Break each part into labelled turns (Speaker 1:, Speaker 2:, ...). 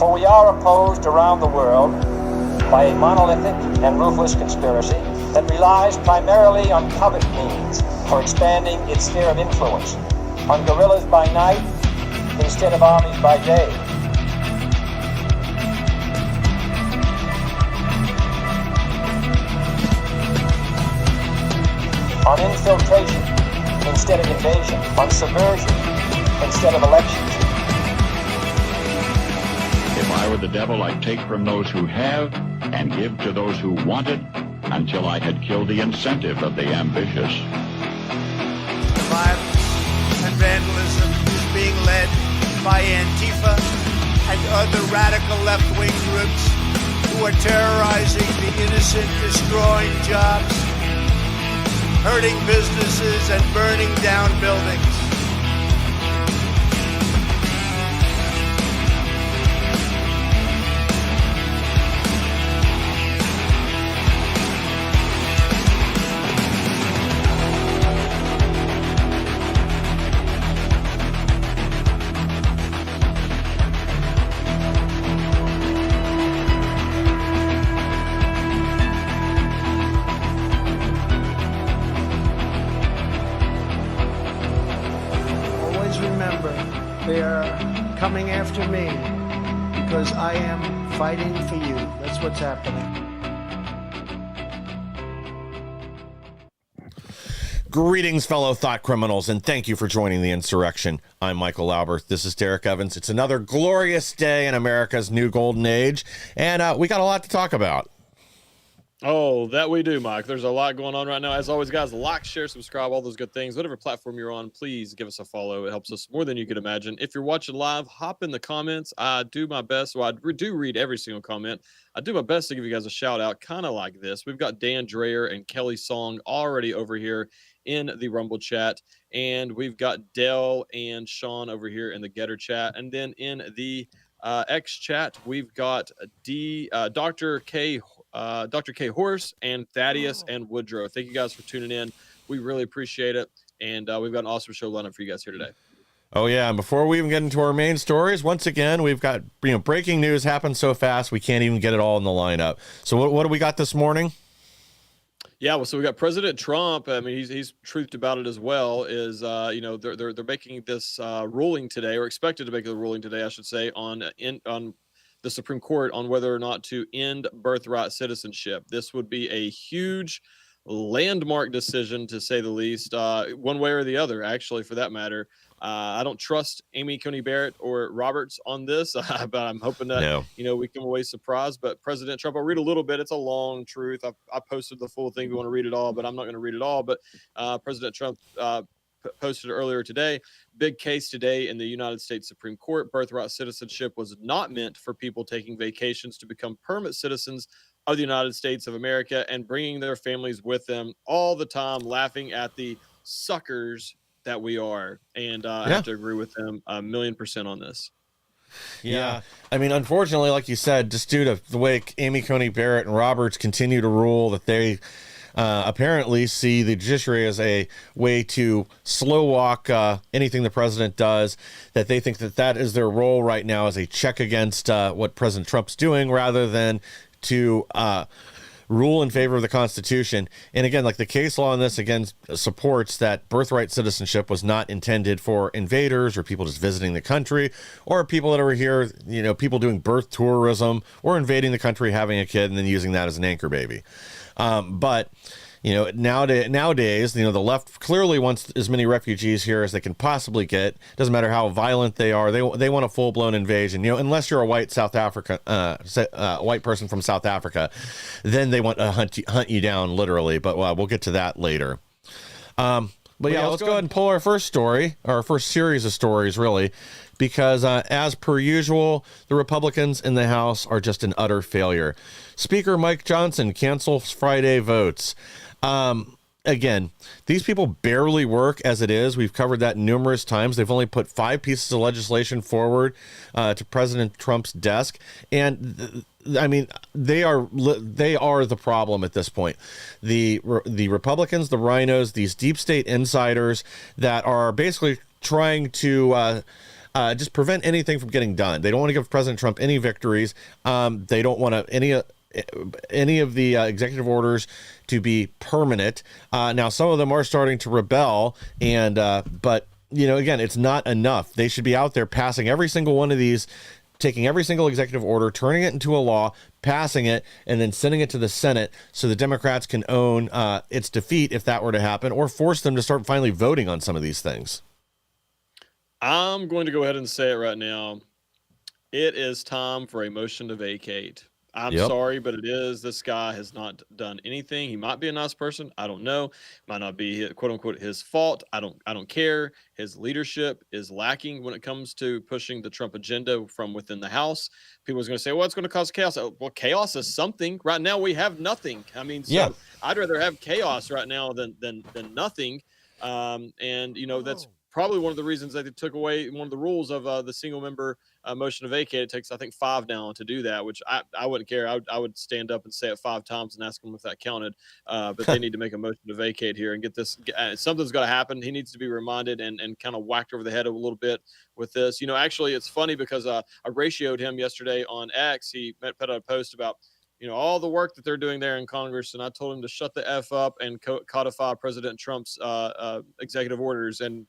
Speaker 1: For we are opposed around the world by a monolithic and ruthless conspiracy that relies primarily on covert means for expanding its sphere of influence, on guerrillas by night instead of armies by day. On infiltration instead of invasion, on subversion instead of elections.
Speaker 2: If I were the devil, I'd take from those who have and give to those who want it until I had killed the incentive of the ambitious.
Speaker 3: The violence and vandalism is being led by Antifa and other radical left-wing groups who are terrorizing the innocent, destroying jobs, hurting businesses, and burning down buildings. They are coming after me because I am fighting for you. That's what's happening.
Speaker 4: Greetings, fellow thought criminals, and thank you for joining the insurrection. I'm Michael Laubert. This is Derek Evans. It's another glorious day in America's new golden age, and we got a lot to talk about.
Speaker 5: Oh, that we do, Mike. There's a lot going on right now. As always, guys, like, share, subscribe, all those good things. Whatever platform you're on, please give us a follow. It helps us more than you could imagine. If you're watching live, hop in the comments. I do my best. Well, I do read every single comment. I do my best to give you guys a shout out, kind of like this. We've got Dan Dreyer and Kelly Song already over here in the Rumble chat. And we've got Dell and Sean over here in the Getter chat. And then in the X chat, we've got Dr. K Horse and Thaddeus and Woodrow. Thank you guys for tuning in. We really appreciate it. And we've got an awesome show lineup for you guys here today.
Speaker 4: Oh, yeah. And before we even get into our main stories, once again, we've got breaking news happens so fast we can't even get it all in the lineup. So what do we got this morning?
Speaker 5: Yeah, well, so we got President Trump. I mean, he's truthed about it as well. Is they're making this ruling today, or expected to make the ruling today, I should say, on the Supreme Court on whether or not to end birthright citizenship. This would be a huge landmark decision, to say the least, one way or the other, actually, for that matter. I don't trust Amy Coney Barrett or Roberts on this, but I'm hoping that, we come away surprised. But President Trump, I'll read a little bit. It's a long truth. I posted the full thing if you want to read it all, but I'm not going to read it all. But President Trump posted earlier today, big case today in the United States Supreme Court. Birthright citizenship was not meant for people taking vacations to become permanent citizens of the United States of America and bringing their families with them all the time, laughing at the suckers that we are. And I have to agree with them 1,000,000% on this.
Speaker 4: Yeah. I mean, unfortunately, like you said, just due to the way Amy Coney Barrett and Roberts continue to rule, that they apparently see the judiciary as a way to slow walk anything the president does, that they think that is their role right now as a check against what President Trump's doing, rather than to rule in favor of the Constitution. And again, like the case law on this, again, supports that birthright citizenship was not intended for invaders or people just visiting the country, or people that are here, people doing birth tourism or invading the country, having a kid, and then using that as an anchor baby. But nowadays, the left clearly wants as many refugees here as they can possibly get. Doesn't matter how violent they are. They want a full-blown invasion. Unless you're a white white person from South Africa, then they want to hunt you down, literally. But we'll get to that later. But let's go ahead and pull our first story, our first series of stories, really, because as per usual, the Republicans in the House are just an utter failure. Speaker Mike Johnson cancels Friday votes. Again, these people barely work as it is. We've covered that numerous times. They've only put 5 pieces of legislation forward to President Trump's desk. And I mean, they are the problem at this point. The Republicans, the rhinos, these deep state insiders that are basically trying to just prevent anything from getting done. They don't want to give President Trump any victories. They don't want any of the executive orders to be permanent. Now, some of them are starting to rebel, but again, it's not enough. They should be out there passing every single one of these, taking every single executive order, turning it into a law, passing it, and then sending it to the Senate so the Democrats can own its defeat if that were to happen, or force them to start finally voting on some of these things.
Speaker 5: I'm going to go ahead and say it right now. It is time for a motion to vacate. I'm sorry, but it is. This guy has not done anything. He might be a nice person. I don't know. Might not be quote unquote his fault. I don't care. His leadership is lacking when it comes to pushing the Trump agenda from within the House. People are going to say, well, it's going to cause chaos. Well, chaos is something. Right now we have nothing. I mean, so I'd rather have chaos right now than nothing. And that's probably one of the reasons that they took away one of the rules of the single member motion to vacate. It takes, I think, 5 now to do that, which I wouldn't care. I would stand up and say it 5 times and ask them if that counted. But they need to make a motion to vacate here and get this. Something's got to happen. He needs to be reminded and kind of whacked over the head a little bit with this. Actually, it's funny because I ratioed him yesterday on X. He put out a post about all the work that they're doing there in Congress. And I told him to shut the F up and codify President Trump's executive orders, and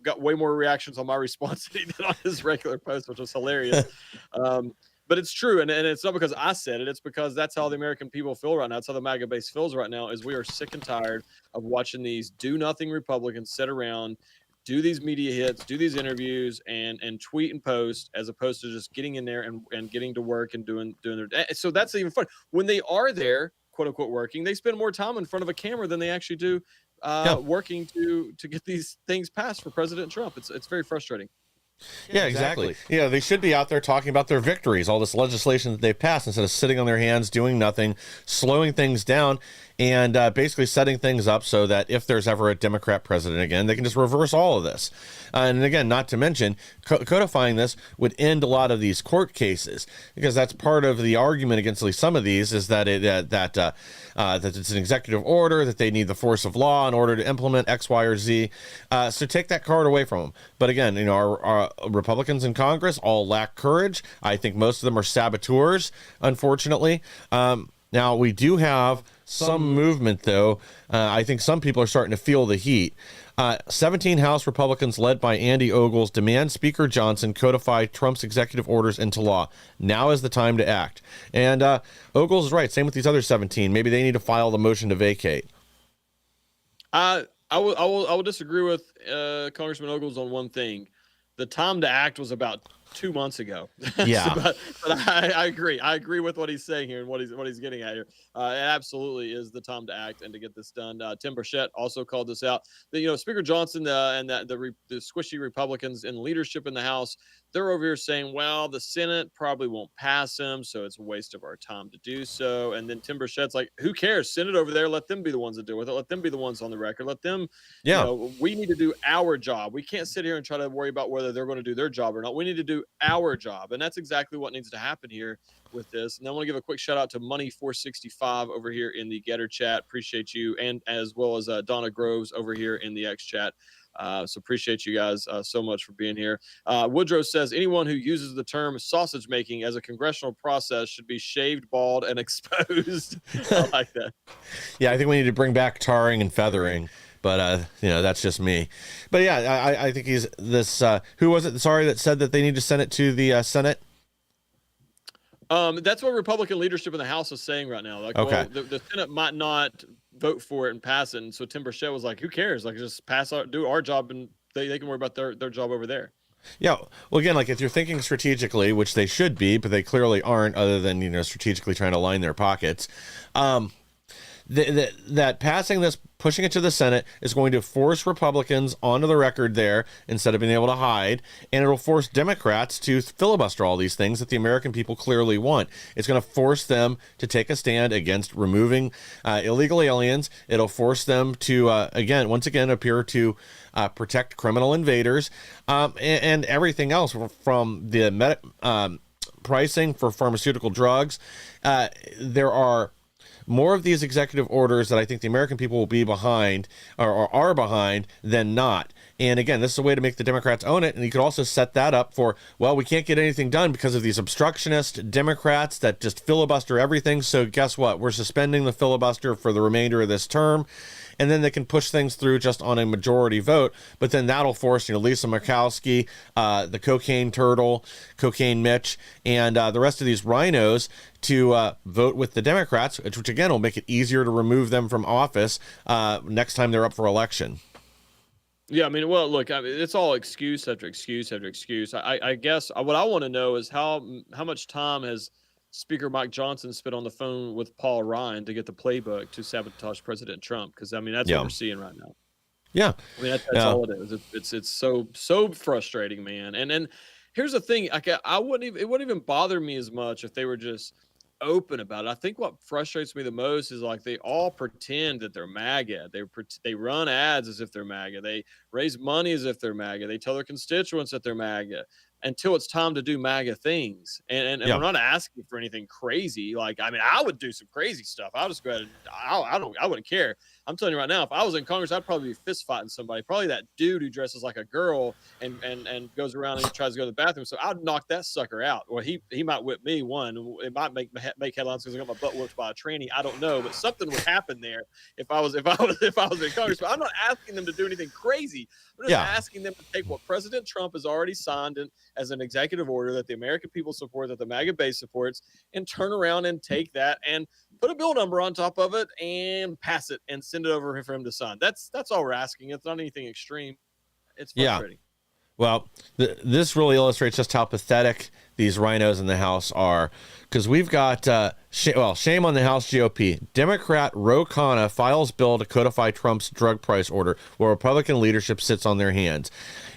Speaker 5: got way more reactions on my response than he did on his regular post, which was hilarious. But it's true. And it's not because I said it. It's because that's how the American people feel right now. That's how the MAGA base feels right now, is we are sick and tired of watching these do-nothing Republicans sit around, do these media hits, do these interviews, and tweet and post, as opposed to just getting in there and getting to work and doing their. So that's even fun. When they are there, quote unquote, working, they spend more time in front of a camera than they actually do working to get these things passed for President Trump. It's very frustrating.
Speaker 4: Yeah, exactly. Yeah, they should be out there talking about their victories, all this legislation that they've passed, instead of sitting on their hands, doing nothing, slowing things down, and basically setting things up so that if there's ever a Democrat president again, they can just reverse all of this. And again, not to mention, codifying this would end a lot of these court cases, because that's part of the argument against at least some of these, is that that it's an executive order, that they need the force of law in order to implement X, Y, or Z. So take that card away from them. But again, our Republicans in Congress all lack courage. I think most of them are saboteurs, unfortunately. Now, we do have some movement, though. I think some people are starting to feel the heat. 17 House Republicans led by Andy Ogles demand Speaker Johnson codify Trump's executive orders into law. Now is the time to act. And Ogles is right. Same with these other 17. Maybe they need to file the motion to vacate.
Speaker 5: I will disagree with Congressman Ogles on one thing. The time to act was about 2 months ago.
Speaker 4: Yeah.
Speaker 5: but I agree. I agree with what he's saying here and what he's getting at here. It absolutely is the time to act and to get this done. Tim Burchett also called this out. Speaker Johnson and the squishy Republicans in leadership in the House, they're over here saying, well, the Senate probably won't pass him, so it's a waste of our time to do so. And then Tim Burchett's like, who cares? Send it over there. Let them be the ones that deal with it. Let them be the ones on the record. Let them, we need to do our job. We can't sit here and try to worry about whether they're going to do their job or not. We need to do our job. And that's exactly what needs to happen here with this. And I want to give a quick shout out to Money465 over here in the Getter chat. Appreciate you. And as well as Donna Groves over here in the X chat. So appreciate you guys so much for being here. Woodrow says anyone who uses the term sausage making as a congressional process should be shaved, bald, and exposed. I like that.
Speaker 4: Yeah, I think we need to bring back tarring and feathering. But, that's just me. But, yeah, I think he's this. Who was it, sorry, that said that they need to send it to the Senate?
Speaker 5: That's what Republican leadership in the House is saying right now. Like,
Speaker 4: okay.
Speaker 5: Well, the Senate might not vote for it and pass it. And so Tim Burchett was like, who cares? Like, just do our job, and they can worry about their job over there.
Speaker 4: Yeah. Well, again, like if you're thinking strategically, which they should be, but they clearly aren't, other than, strategically trying to line their pockets. That passing this, pushing it to the Senate, is going to force Republicans onto the record there instead of being able to hide, and it'll force Democrats to filibuster all these things that the American people clearly want. It's going to force them to take a stand against removing illegal aliens. It'll force them to, once again, appear to protect criminal invaders and everything else from the pricing for pharmaceutical drugs. There are more of these executive orders that I think the American people will be behind or are behind than not. And again, this is a way to make the Democrats own it. And you could also set that up for, well, we can't get anything done because of these obstructionist Democrats that just filibuster everything. So guess what? We're suspending the filibuster for the remainder of this term. And then they can push things through just on a majority vote. But then that'll force, Lisa Murkowski, the Cocaine Turtle, Cocaine Mitch, and the rest of these rhinos to vote with the Democrats, which again will make it easier to remove them from office next time they're up for election.
Speaker 5: Yeah, I mean, well, look, it's all excuse after excuse after excuse. I guess what I want to know is how much time has Speaker Mike Johnson spent on the phone with Paul Ryan to get the playbook to sabotage President Trump? Because I mean, that's what we're seeing right now.
Speaker 4: Yeah,
Speaker 5: I mean, that's all it is. It's so frustrating, man. And here's the thing: it wouldn't even bother me as much if they were just open about it. I think what frustrates me the most is like they all pretend that they're MAGA. They run ads as if they're MAGA. They raise money as if they're MAGA. They tell their constituents that they're MAGA until it's time to do MAGA things. And we're not asking for anything crazy. Like, I mean, I would do some crazy stuff. I'll just go ahead and I wouldn't care. I'm telling you right now, if I was in Congress, I'd probably be fist fighting somebody. Probably that dude who dresses like a girl and goes around and tries to go to the bathroom. So I'd knock that sucker out. Or he might whip me one. It might make headlines because I got my butt whipped by a tranny. I don't know, but something would happen there if I was in Congress. But I'm not asking them to do anything crazy. I'm just asking them to take what President Trump has already signed as an executive order that the American people support, that the MAGA base supports, and turn around and take that and put a bill number on top of it and pass it and send it over for him to sign. That's all we're asking. It's not anything extreme. It's frustrating.
Speaker 4: Well, this really illustrates just how pathetic these rhinos in the House are, because we've got, shame on the House GOP. Democrat Ro Khanna files bill to codify Trump's drug price order, while Republican leadership sits on their hands.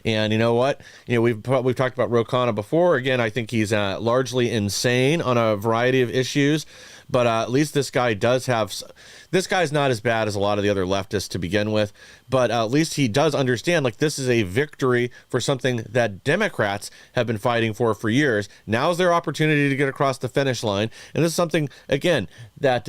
Speaker 4: And you know what? We've talked about Ro Khanna before. Again, I think he's largely insane on a variety of issues. But at least this guy does have. This guy's not as bad as a lot of the other leftists to begin with. But at least he does understand, like, this is a victory for something that Democrats have been fighting for years. Now's their opportunity to get across the finish line. And this is something, again, that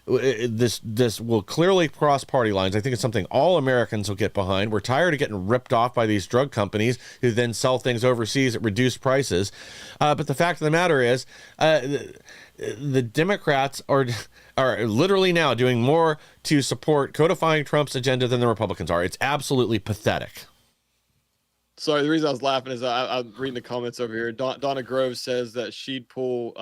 Speaker 4: this will clearly cross party lines. I think it's something all Americans will get behind. We're tired of getting ripped off by these drug companies who then sell things overseas at reduced prices. But the fact of the matter is, the Democrats are literally now doing more to support codifying Trump's agenda than the Republicans are. It's absolutely pathetic.
Speaker 5: Sorry, the reason I was laughing is I'm reading the comments over here. Donna Grove says that she'd pull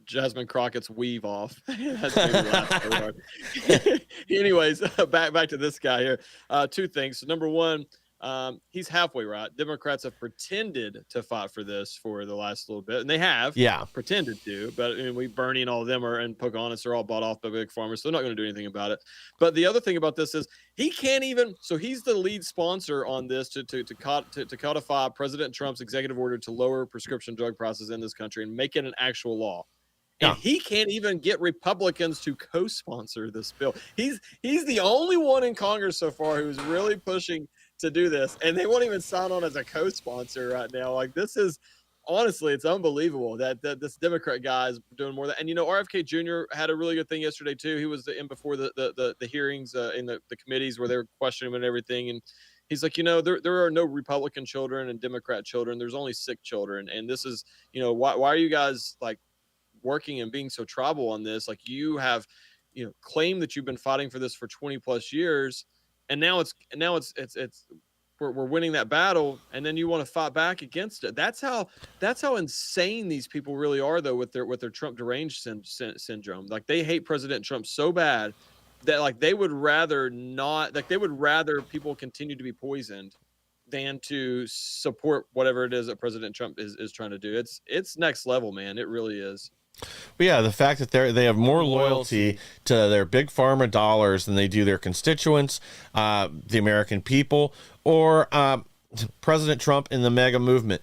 Speaker 5: Jasmine Crockett's weave off. That's made me laugh so hard. Anyways, back to this guy here. Two things. So number one, he's halfway right. Democrats have pretended to fight for this for the last little bit, and they have pretended to, but I mean, Bernie and all of them and Pocahontas are all bought off by big farmers, so they're not going to do anything about it. But the other thing about this is he can't even, so he's the lead sponsor on this to codify President Trump's executive order to lower prescription drug prices in this country and make it an actual law. And he can't even get Republicans to co-sponsor this bill. He's the only one in Congress so far who's really pushing to do this, and they won't even sign on as a co-sponsor right now. Like, this is honestly, it's unbelievable that this Democrat guy is doing more than. And RFK Jr. had a really good thing yesterday too. He was in before the hearings in the committees where they were questioning him and everything, and he's like, there are no Republican children and Democrat children. There's only sick children, and this is, why are you guys like working and being so tribal on this? Like, you have, claimed that you've been fighting for this for 20 plus years. And now we're winning that battle, and then you want to fight back against it. That's how insane these people really are, though, with their Trump deranged syndrome. Like, they hate President Trump so bad that like they would rather people continue to be poisoned than to support whatever it is that President Trump is trying to do. It's next level, man. It really is.
Speaker 4: But yeah, the fact that they have more loyalty to their big pharma dollars than they do their constituents, the American people, or President Trump and the MAGA movement.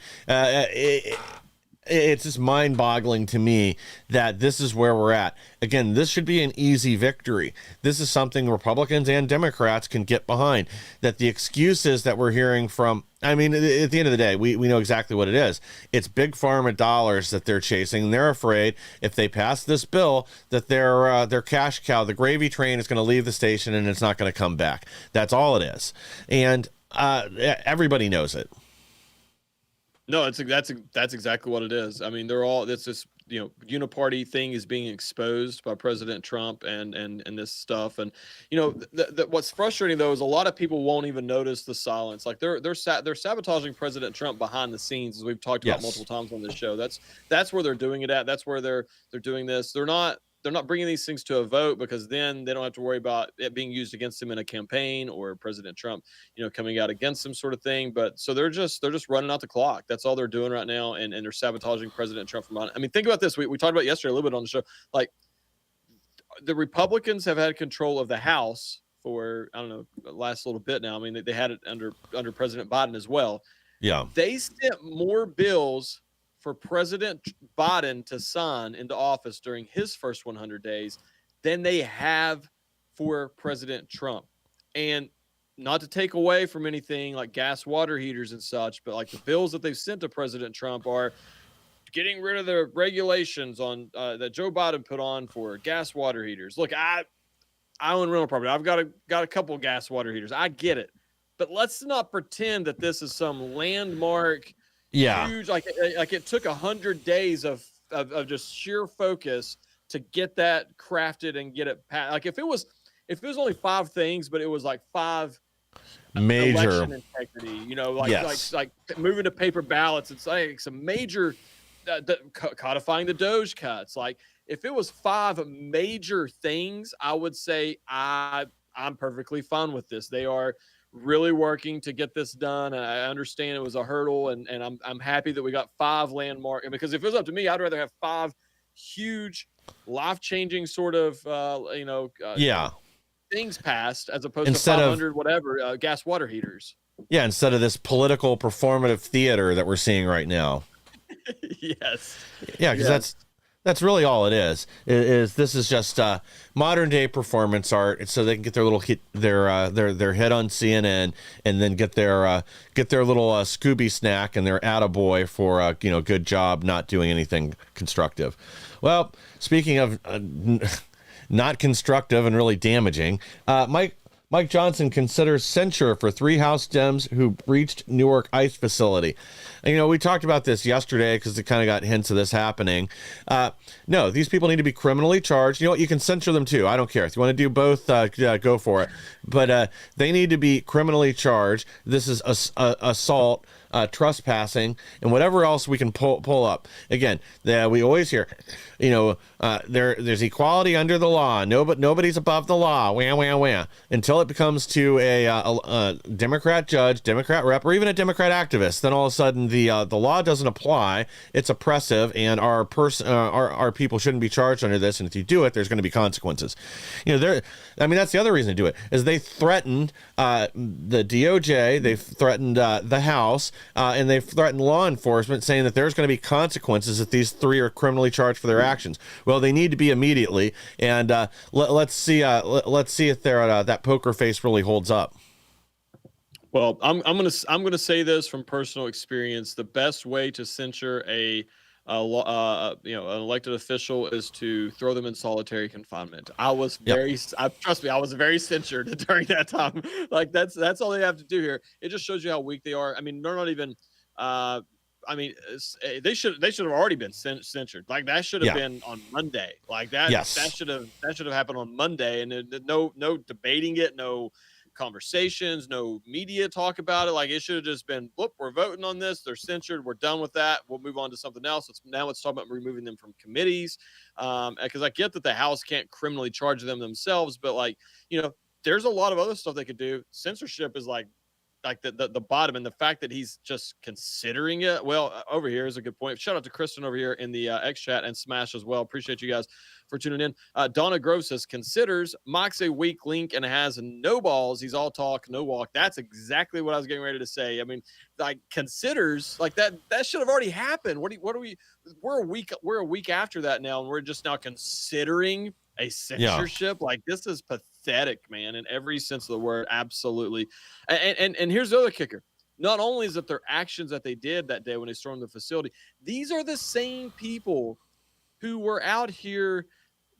Speaker 4: It's just mind-boggling to me that this is where we're at. Again, this should be an easy victory. This is something Republicans and Democrats can get behind. That the excuses that we're hearing from, I mean, at the end of the day, we know exactly what it is. It's big pharma dollars that they're chasing. They're afraid if they pass this bill that their cash cow, the gravy train, is going to leave the station and it's not going to come back. That's all it is. And Everybody knows it.
Speaker 5: No, that's exactly what it is. I mean, they're all this uniparty thing is being exposed by President Trump and this stuff. And what's frustrating though is a lot of people won't even notice the silence. Like they're sabotaging President Trump behind the scenes, as we've talked about multiple times on this show. That's where they're doing it at. That's where they're doing this. They're not bringing these things to a vote, because then they don't have to worry about it being used against them in a campaign, or President Trump, coming out against them, sort of thing. But so they're just running out the clock. That's all they're doing right now, and they're sabotaging President Trump from on. I mean, think about this. We talked about yesterday a little bit on the show. Like, the Republicans have had control of the House for, I don't know, the last little bit now. I mean, they had it under President Biden as well.
Speaker 4: Yeah,
Speaker 5: they sent more bills for President Biden to sign into office during his first 100 days than they have for President Trump. And not to take away from anything like gas water heaters and such, but like the bills that they've sent to President Trump are getting rid of the regulations on that Joe Biden put on for gas water heaters. Look, I own rental property. I've got a couple of gas water heaters. I get it. But let's not pretend that this is some landmark huge, like it took 100 days of just sheer focus to get that crafted and get it passed. Like if it was only 5 things, but it was like 5
Speaker 4: major
Speaker 5: election integrity, like moving to paper ballots. It's like some major codifying the Doge cuts. Like if it was 5 major things, I would say I'm perfectly fine with this. They are really working to get this done. And I understand it was a hurdle, and I'm happy that we got 5 landmark. And because if it was up to me, I'd rather have 5 huge, life-changing sort of things passed, as opposed to 500 gas water heaters.
Speaker 4: Yeah, instead of this political performative theater that we're seeing right now.
Speaker 5: Yes.
Speaker 4: Yeah, because that's really all it is. This is just modern day performance art, so they can get their little hit, their hit on CNN, and then get their little Scooby snack and their attaboy for good job not doing anything constructive. Well, speaking of not constructive and really damaging, Mike Johnson considers censure for 3 House Dems who breached Newark ICE facility. And, we talked about this yesterday because it kind of got hints of this happening. No, these people need to be criminally charged. You know what? You can censure them too. I don't care. If you want to do both, go for it. But they need to be criminally charged. This is assault, trespassing, and whatever else we can pull up. Again, we always hear, there's equality under the law. Nobody's above the law. Wah, wah, wah. Until it becomes to a Democrat judge, Democrat rep, or even a Democrat activist, then all of a sudden the law doesn't apply. It's oppressive, and our people shouldn't be charged under this. And if you do it, there's going to be consequences. That's the other reason to do it, is they threatened the DOJ, they've threatened the House, and they've threatened law enforcement, saying that there's going to be consequences if these 3 are criminally charged for their actions. Well, they need to be immediately, and let's see if that poker face really holds up.
Speaker 5: Well, I'm gonna say this from personal experience: the best way to censure an elected official is to throw them in solitary confinement. I was trust me, I was very censured during that time. Like that's all they have to do here. It just shows you how weak they are. I mean, they're not even. They should have already been censured. Like that should have been on Monday. Like that. Yes. That should have happened on Monday, and no debating it, no conversations, no media talk about it. Like it should have just been, look, we're voting on this. They're censured. We're done with that. We'll move on to something else. Let's talk about removing them from committees. Because I get that the House can't criminally charge them themselves, but there's a lot of other stuff they could do. Censorship is like the bottom, and the fact that he's just considering it. Well, over here is a good point. Shout out to Kristen over here in the X chat, and Smash as well. Appreciate you guys for tuning in. Donna Grove says, considers Mox a weak link and has no balls. He's all talk, no walk. That's exactly what I was getting ready to say. I mean, like considers like that should have already happened. We're a week after that now, and we're just now considering a censorship. Like this is pathetic, man, in every sense of the word. Absolutely. And here's the other kicker. Not only is it their actions that they did that day when they stormed the facility, these are the same people who were out here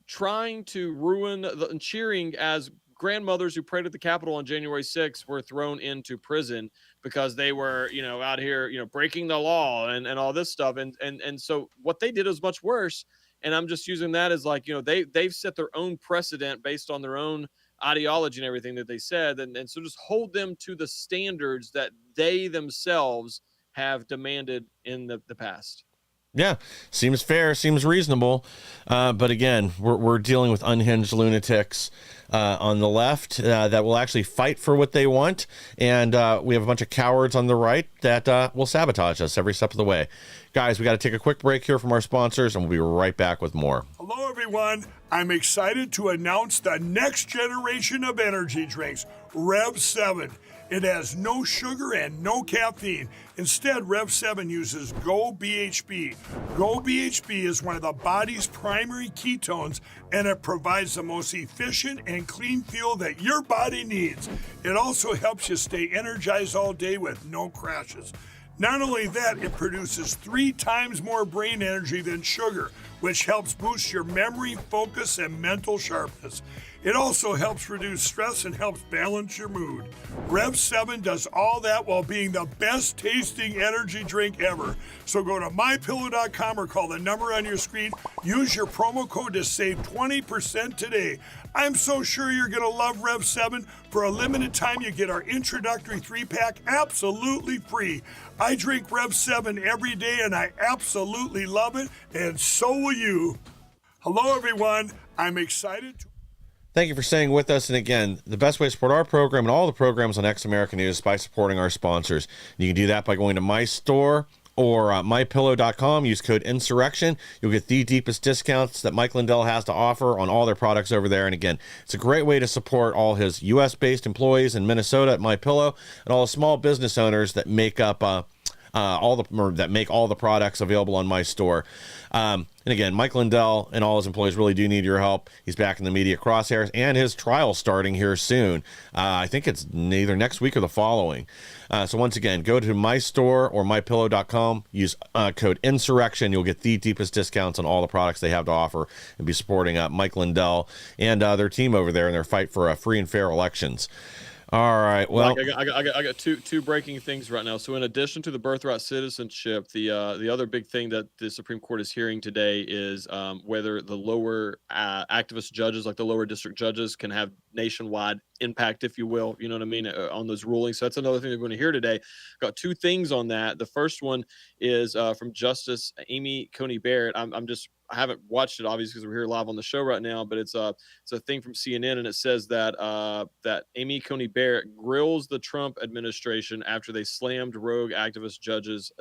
Speaker 5: trying to ruin and cheering as grandmothers who prayed at the Capitol on January 6th were thrown into prison because they were, out here, breaking the law and all this stuff. And so what they did was much worse. And I'm just using that as like, they've set their own precedent based on their own ideology and everything that they said. And so just hold them to the standards that they themselves have demanded in the past.
Speaker 4: Yeah, seems fair, seems reasonable. But again, we're dealing with unhinged lunatics on the left that will actually fight for what they want. And we have a bunch of cowards on the right that will sabotage us every step of the way. Guys, we got to take a quick break here from our sponsors, and we'll be right back with more.
Speaker 6: Hello, everyone. I'm excited to announce the next generation of energy drinks, Rev 7. It has no sugar and no caffeine. Instead, Rev 7 uses GO-BHB. GO-BHB is one of the body's primary ketones, and it provides the most efficient and clean fuel that your body needs. It also helps you stay energized all day with no crashes. Not only that, it produces 3 times more brain energy than sugar, which helps boost your memory, focus, and mental sharpness. It also helps reduce stress and helps balance your mood. Rev 7 does all that while being the best tasting energy drink ever. So go to mypillow.com or call the number on your screen. Use your promo code to save 20% today. I'm so sure you're going to love Rev 7. For a limited time, you get our introductory 3-pack absolutely free. I drink Rev 7 every day and I absolutely love it, and so will you. Hello, everyone. I'm excited to...
Speaker 4: Thank you for staying with us. And again, the best way to support our program and all the programs on X American News is by supporting our sponsors. You can do that by going to my store or mypillow.com. Use code insurrection. You'll get the deepest discounts that Mike Lindell has to offer on all their products over there. And again, it's a great way to support all his U.S.-based employees in Minnesota at MyPillow and all the small business owners that make up all the products available on my store. And again, Mike Lindell and all his employees really do need your help. He's back in the media crosshairs, and his trial starting here soon. I think it's either next week or the following. So once again, go to my store or mypillow.com. Use code insurrection. You'll get the deepest discounts on all the products they have to offer, and be supporting Mike Lindell and their team over there in their fight for free and fair elections. All right. Well,
Speaker 5: I got two breaking things right now. So, in addition to the birthright citizenship, the other big thing that the Supreme Court is hearing today is whether the lower activist judges, like the lower district judges, can have nationwide impact, if you will. You know what I mean, on those rulings. So that's another thing they're going to hear today. Got 2 things on that. The first one is from Justice Amy Coney Barrett. I haven't watched it, obviously, because we're here live on the show right now, but it's a thing from CNN, and it says that that Amy Coney Barrett grills the Trump administration after they slammed rogue activist judges'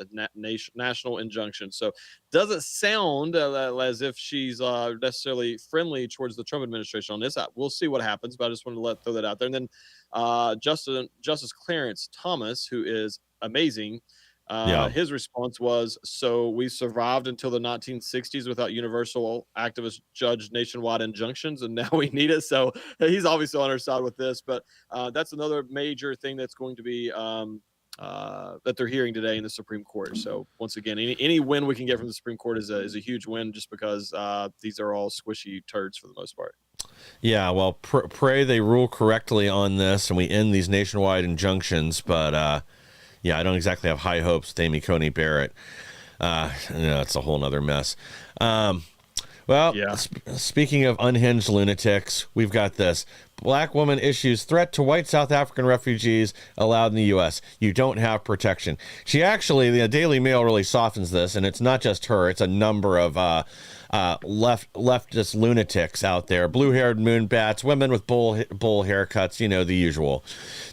Speaker 5: national injunction. So doesn't sound as if she's necessarily friendly towards the Trump administration on this. We'll see what happens, but I just wanted to throw that out there. And then Justice Clarence Thomas, who is amazing, his response was, so we survived until the 1960s without universal activist judge nationwide injunctions, and now we need it. So he's obviously on our side with this, but that's another major thing that's going to be that they're hearing today in the Supreme Court. So once again, any win we can get from the Supreme Court is a huge win, just because these are all squishy turds for the most part.
Speaker 4: Yeah, well, pray they rule correctly on this and we end these nationwide injunctions, but yeah, I don't exactly have high hopes with Amy Coney Barrett. It's a whole nother mess. Well, yeah. Speaking of unhinged lunatics, we've got this. Black woman issues threat to white South African refugees allowed in the U.S. You don't have protection. She actually, the Daily Mail really softens this, and it's not just her. It's a number of leftist lunatics out there, blue-haired moonbats, women with bull haircuts,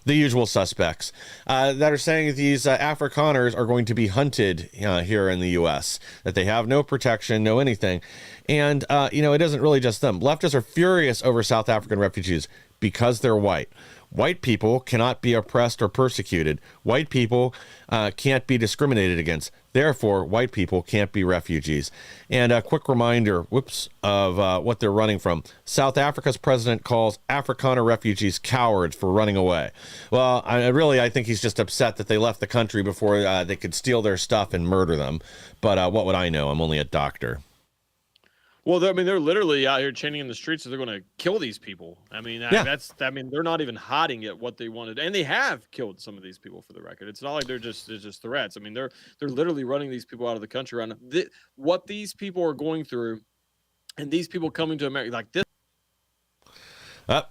Speaker 4: the usual suspects that are saying these Afrikaners are going to be hunted here in the U.S., that they have no protection, no anything. And, it isn't really just them. Leftists are furious over South African refugees because they're white. White people cannot be oppressed or persecuted. White people can't be discriminated against. Therefore, white people can't be refugees. And a quick reminder, of what they're running from. South Africa's president calls Afrikaner refugees cowards for running away. Well, I think he's just upset that they left the country before they could steal their stuff and murder them. But what would I know? I'm only a doctor.
Speaker 5: Well, they're literally out here chanting in the streets that they're going to kill these people. I mean, they're not even hiding it what they wanted, and they have killed some of these people. For the record, it's not like it's just threats. I mean, they're literally running these people out of the country. What these people are going through, and these people coming to America like this.
Speaker 4: Well,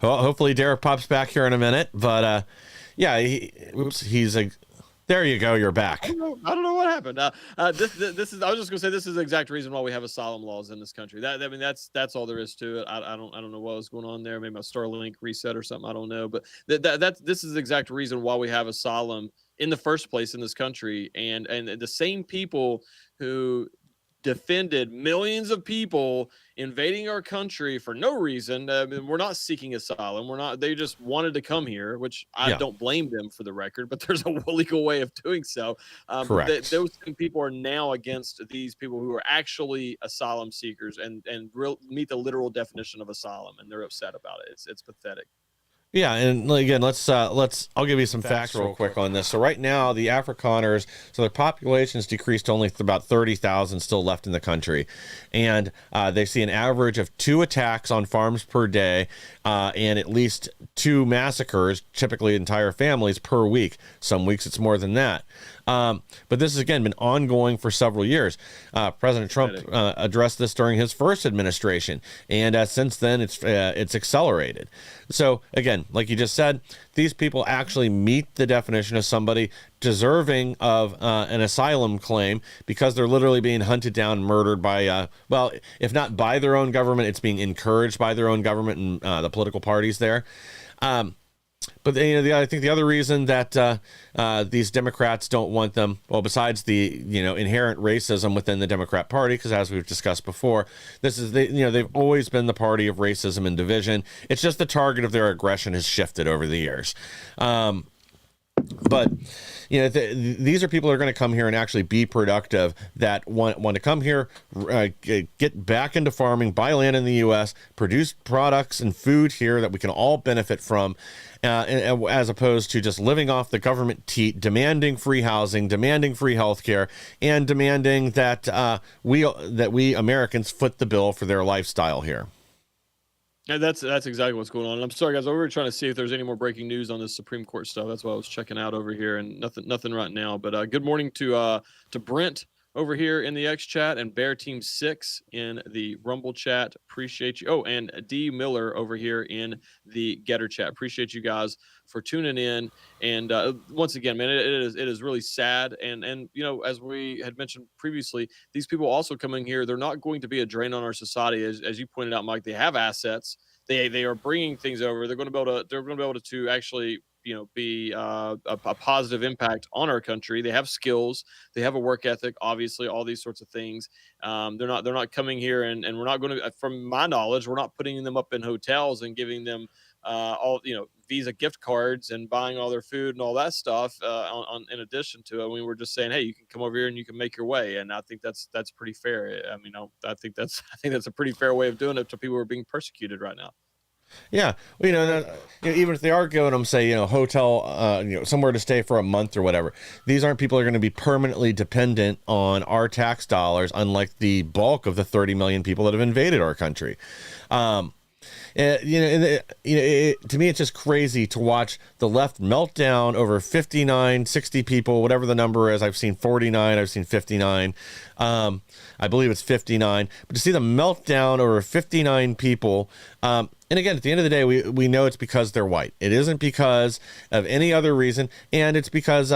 Speaker 4: hopefully Derek pops back here in a minute, but he's a. There you go. You're back.
Speaker 5: I don't know what happened. This is. I was just gonna say this is the exact reason why we have asylum laws in this country. That's all there is to it. I don't know what was going on there. Maybe my Starlink reset or something. I don't know. But this is the exact reason why we have asylum in the first place in this country. And the same people who defended millions of people invading our country for no reason. We're not seeking asylum. They just wanted to come here, which I don't blame them for the record, but there's a legal way of doing so.
Speaker 4: Correct.
Speaker 5: Those people are now against these people who are actually asylum seekers and meet the literal definition of asylum. And they're upset about it. It's pathetic.
Speaker 4: Yeah, and again, I'll give you some facts real quick on this. So right now, the Afrikaners, so their population's decreased to only about 30,000 still left in the country. And they see an average of 2 attacks on farms per day and at least 2 massacres, typically entire families, per week. Some weeks it's more than that. But this has, again, been ongoing for several years. President Trump addressed this during his first administration, and since then it's accelerated. So, again, like you just said, these people actually meet the definition of somebody deserving of an asylum claim because they're literally being hunted down and murdered by, if not by their own government, it's being encouraged by their own government and the political parties there. But I think the other reason that these Democrats don't want them, well, besides the inherent racism within the Democrat Party, because as we've discussed before, they've always been the party of racism and division. It's just the target of their aggression has shifted over the years. But these are people that are going to come here and actually be productive, that want to come here, get back into farming, buy land in the U.S., produce products and food here that we can all benefit from, as opposed to just living off the government teat, demanding free housing, demanding free health care, and demanding that we Americans foot the bill for their lifestyle here.
Speaker 5: And that's exactly what's going on. And I'm sorry, guys. We were trying to see if there's any more breaking news on this Supreme Court stuff. That's why I was checking out over here, and nothing right now. But good morning to Brent over here in the X chat, and Bear Team 6 in the Rumble chat. Appreciate you. Oh, and D Miller over here in the Getter chat. Appreciate you guys for tuning in. And once again, man, it is really sad. And as we had mentioned previously, these people also coming here, they're not going to be a drain on our society, as you pointed out, Mike. They have assets. They are bringing things over. They're going to be able to actually be a positive impact on our country. They have skills, they have a work ethic, obviously, all these sorts of things. They're not coming here and we're not going to, from my knowledge, we're not putting them up in hotels and giving them all Visa gift cards and buying all their food and all that stuff in addition to it. I mean, we're just saying, hey, you can come over here and you can make your way. And I think that's pretty fair. I mean, I think that's a pretty fair way of doing it to people who are being persecuted right now.
Speaker 4: Yeah, even if they are giving them, say, hotel, somewhere to stay for a month or whatever, these aren't people who are going to be permanently dependent on our tax dollars, unlike the bulk of the 30 million people that have invaded our country. To me, it's just crazy to watch the left melt down over 59, 60 people, whatever the number is. I've seen 49, I've seen 59. I believe it's 59. But to see them melt down over 59 people, and again, at the end of the day, we know it's because they're white. It isn't because of any other reason, and it's because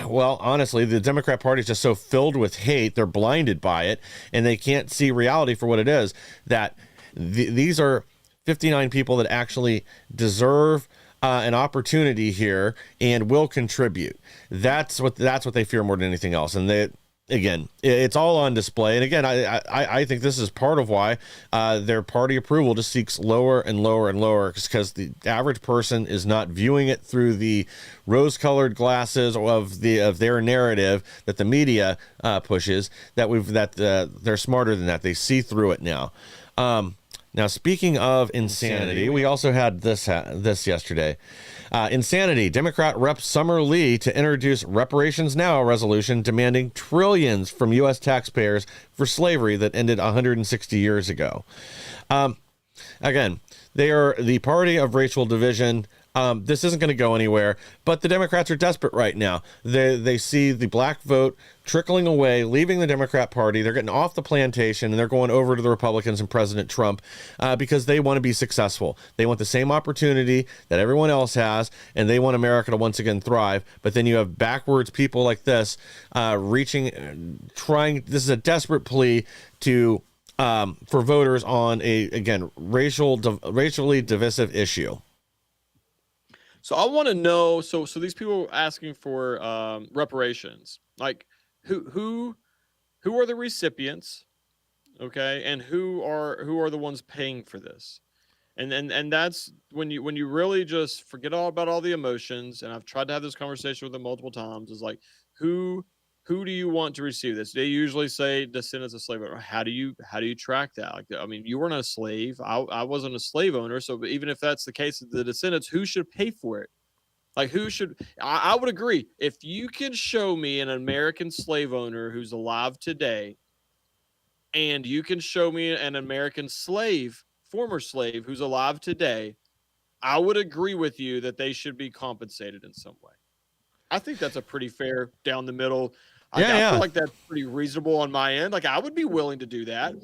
Speaker 4: well, honestly, the Democrat Party is just so filled with hate, they're blinded by it, and they can't see reality for what it is, that these are 59 people that actually deserve an opportunity here and will contribute. That's what they fear more than anything else. And again, it's all on display. And again, I think this is part of why their party approval just seeks lower and lower and lower, because the average person is not viewing it through the rose-colored glasses of their narrative that the media pushes. That they're smarter than that. They see through it now. Now, speaking of insanity, we also had this yesterday. Insanity. Democrat Rep. Summer Lee to introduce Reparations Now resolution demanding trillions from U.S. taxpayers for slavery that ended 160 years ago. Again, they are the party of racial division. This isn't going to go anywhere, but the Democrats are desperate right now. They see the black vote trickling away, leaving the Democrat Party. They're getting off the plantation, and they're going over to the Republicans and President Trump because they want to be successful. They want the same opportunity that everyone else has, and they want America to once again thrive. But then you have backwards people like this trying. This is a desperate plea to for voters on racially divisive issue.
Speaker 5: So I want to know. So these people asking for reparations, like who are the recipients, okay, and who are the ones paying for this, and that's when you really just forget all about all the emotions. And I've tried to have this conversation with them multiple times. Is like who do you want to receive this? They usually say descendants of slave owners. How do you track that? Like, I mean, you weren't a slave. I wasn't a slave owner. So even if that's the case of the descendants, who should pay for it? Like who should, I would agree. If you can show me an American slave owner who's alive today, and you can show me an American slave, former slave who's alive today, I would agree with you that they should be compensated in some way. I think that's a pretty fair down the middle. I feel like that's pretty reasonable on my end. Like I would be willing to do that.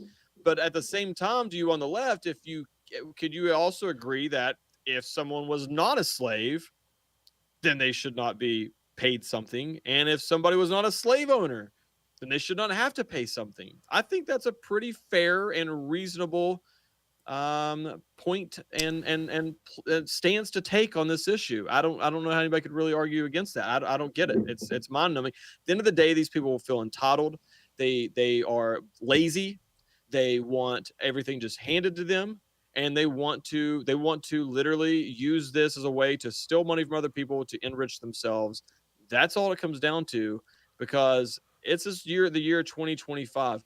Speaker 5: But at the same time, do you on the left, could you also agree that if someone was not a slave, then they should not be paid something? And if somebody was not a slave owner, then they should not have to pay something. I think that's a pretty fair and reasonable point and stance to take on this issue. I don't know how anybody could really argue against that. I don't get it. It's mind numbing. At the end of the day, these people will feel entitled. They are lazy. They want everything just handed to them, and they want to literally use this as a way to steal money from other people to enrich themselves. That's all it comes down to, because it's the year 2025.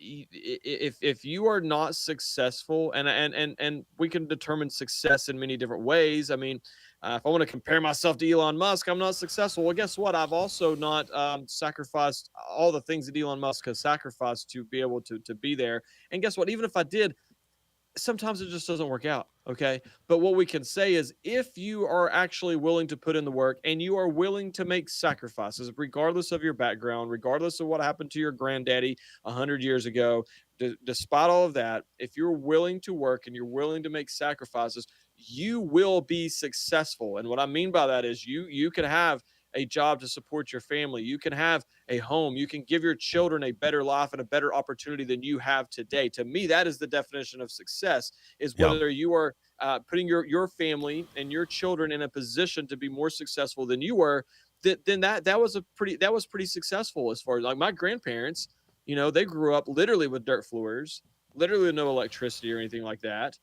Speaker 5: If you are not successful, and we can determine success in many different ways. I mean, if I want to compare myself to Elon Musk, I'm not successful. Well, guess what? I've also not sacrificed all the things that Elon Musk has sacrificed to be able to be there. And guess what? Even if I did, sometimes it just doesn't work out. Okay. But what we can say is, if you are actually willing to put in the work and you are willing to make sacrifices, regardless of your background, regardless of what happened to your granddaddy 100 years ago, despite all of that, if you're willing to work and you're willing to make sacrifices, you will be successful. And what I mean by that is you can have a job to support your family. You can have a home. You can give your children a better life and a better opportunity than you have today. To me, that is the definition of success, is whether you are putting your family and your children in a position to be more successful than you were. Then that was pretty successful. As far as like my grandparents, they grew up literally with dirt floors, literally with no electricity or anything like that.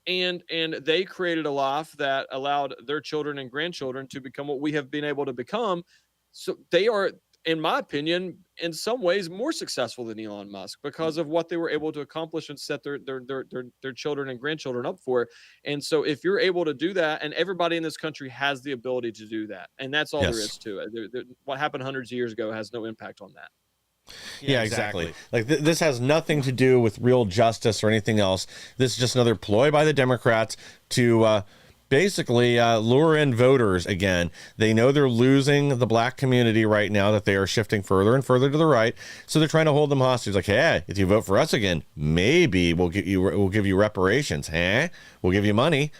Speaker 5: And they created a life that allowed their children and grandchildren to become what we have been able to become. So they are, in my opinion, in some ways more successful than Elon Musk because of what they were able to accomplish and set their children and grandchildren up for. And so if you're able to do that, and everybody in this country has the ability to do that, and that's all there is to it. What happened hundreds of years ago has no impact on that.
Speaker 4: Yeah, exactly. Like this has nothing to do with real justice or anything else. This is just another ploy by the Democrats to basically lure in voters again. They know they're losing the black community right now, that they are shifting further and further to the right. So they're trying to hold them hostage. Like, hey, if you vote for us again, maybe we'll give you reparations. We'll give you money.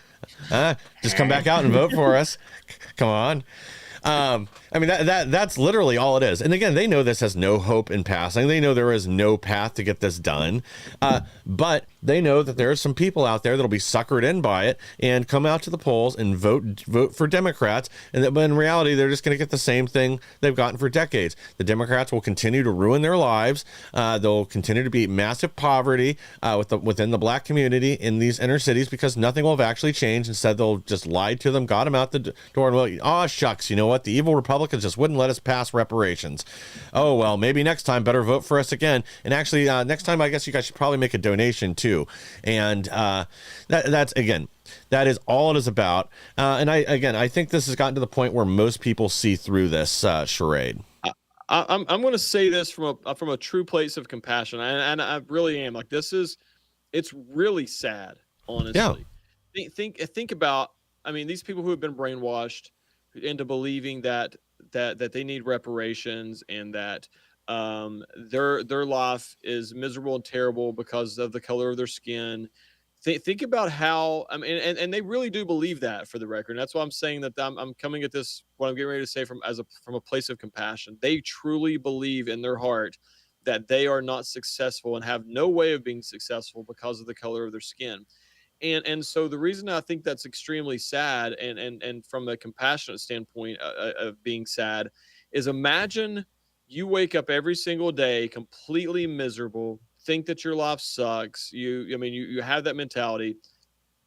Speaker 4: Just come back out and vote for us. Come on. I mean, that's literally all it is. And again, they know this has no hope in passing. They know there is no path to get this done. But they know that there are some people out there that'll be suckered in by it and come out to the polls and vote for Democrats. And that, but in reality, they're just going to get the same thing they've gotten for decades. The Democrats will continue to ruin their lives. They'll continue to be massive poverty within the black community in these inner cities, because nothing will have actually changed. Instead, they'll just lie to them, got them out the door, and shucks, you know what? The evil Republicans just wouldn't let us pass reparations. Oh, well, maybe next time better vote for us again. And actually, next time, I guess you guys should probably make a donation too. too. And that's again, that is all it is about. And I think this has gotten to the point where most people see through this charade.
Speaker 5: I'm going to say this from a true place of compassion, and I really am. Like, it's really sad, honestly.
Speaker 4: Yeah.
Speaker 5: Think about, I mean, these people who have been brainwashed into believing that they need reparations, and that their life is miserable and terrible because of the color of their skin. Think about how, I mean, and they really do believe that, for the record. And that's why I'm saying that I'm coming at this, what I'm getting ready to say, from a place of compassion. They truly believe in their heart that they are not successful and have no way of being successful because of the color of their skin. And so the reason I think that's extremely sad, and from a compassionate standpoint of being sad, is, imagine you wake up every single day completely miserable, think that your life sucks. You have that mentality.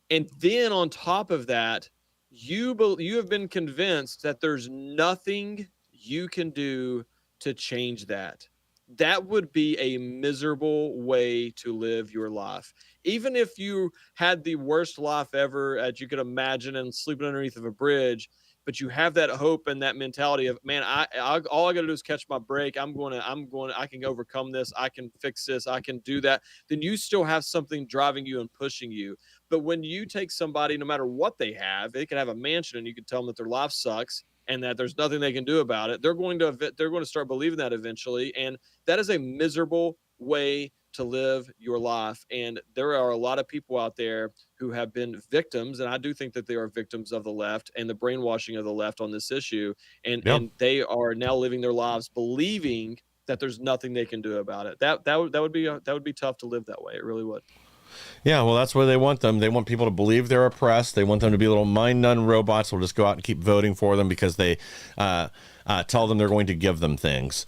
Speaker 5: And then on top of that, you have been convinced that there's nothing you can do to change that. That would be a miserable way to live your life. Even if you had the worst life ever as you could imagine and sleeping underneath of a bridge, but you have that hope and that mentality of, man, all I got to do is catch my break. I can overcome this. I can fix this. I can do that. Then you still have something driving you and pushing you. But when you take somebody, no matter what they could have a mansion, and you can tell them that their life sucks and that there's nothing they can do about it, they're going to start believing that eventually. And that is a miserable way to live your life. And there are a lot of people out there who have been victims, and I do think that they are victims of the left and the brainwashing of the left on this issue. And they are now living their lives believing that there's nothing they can do about it. That would be tough to live that way. It really would.
Speaker 4: Yeah, well, that's where they want them. They want people to believe they're oppressed. They want them to be little mind-numbed robots who will just go out and keep voting for them because they tell them they're going to give them things.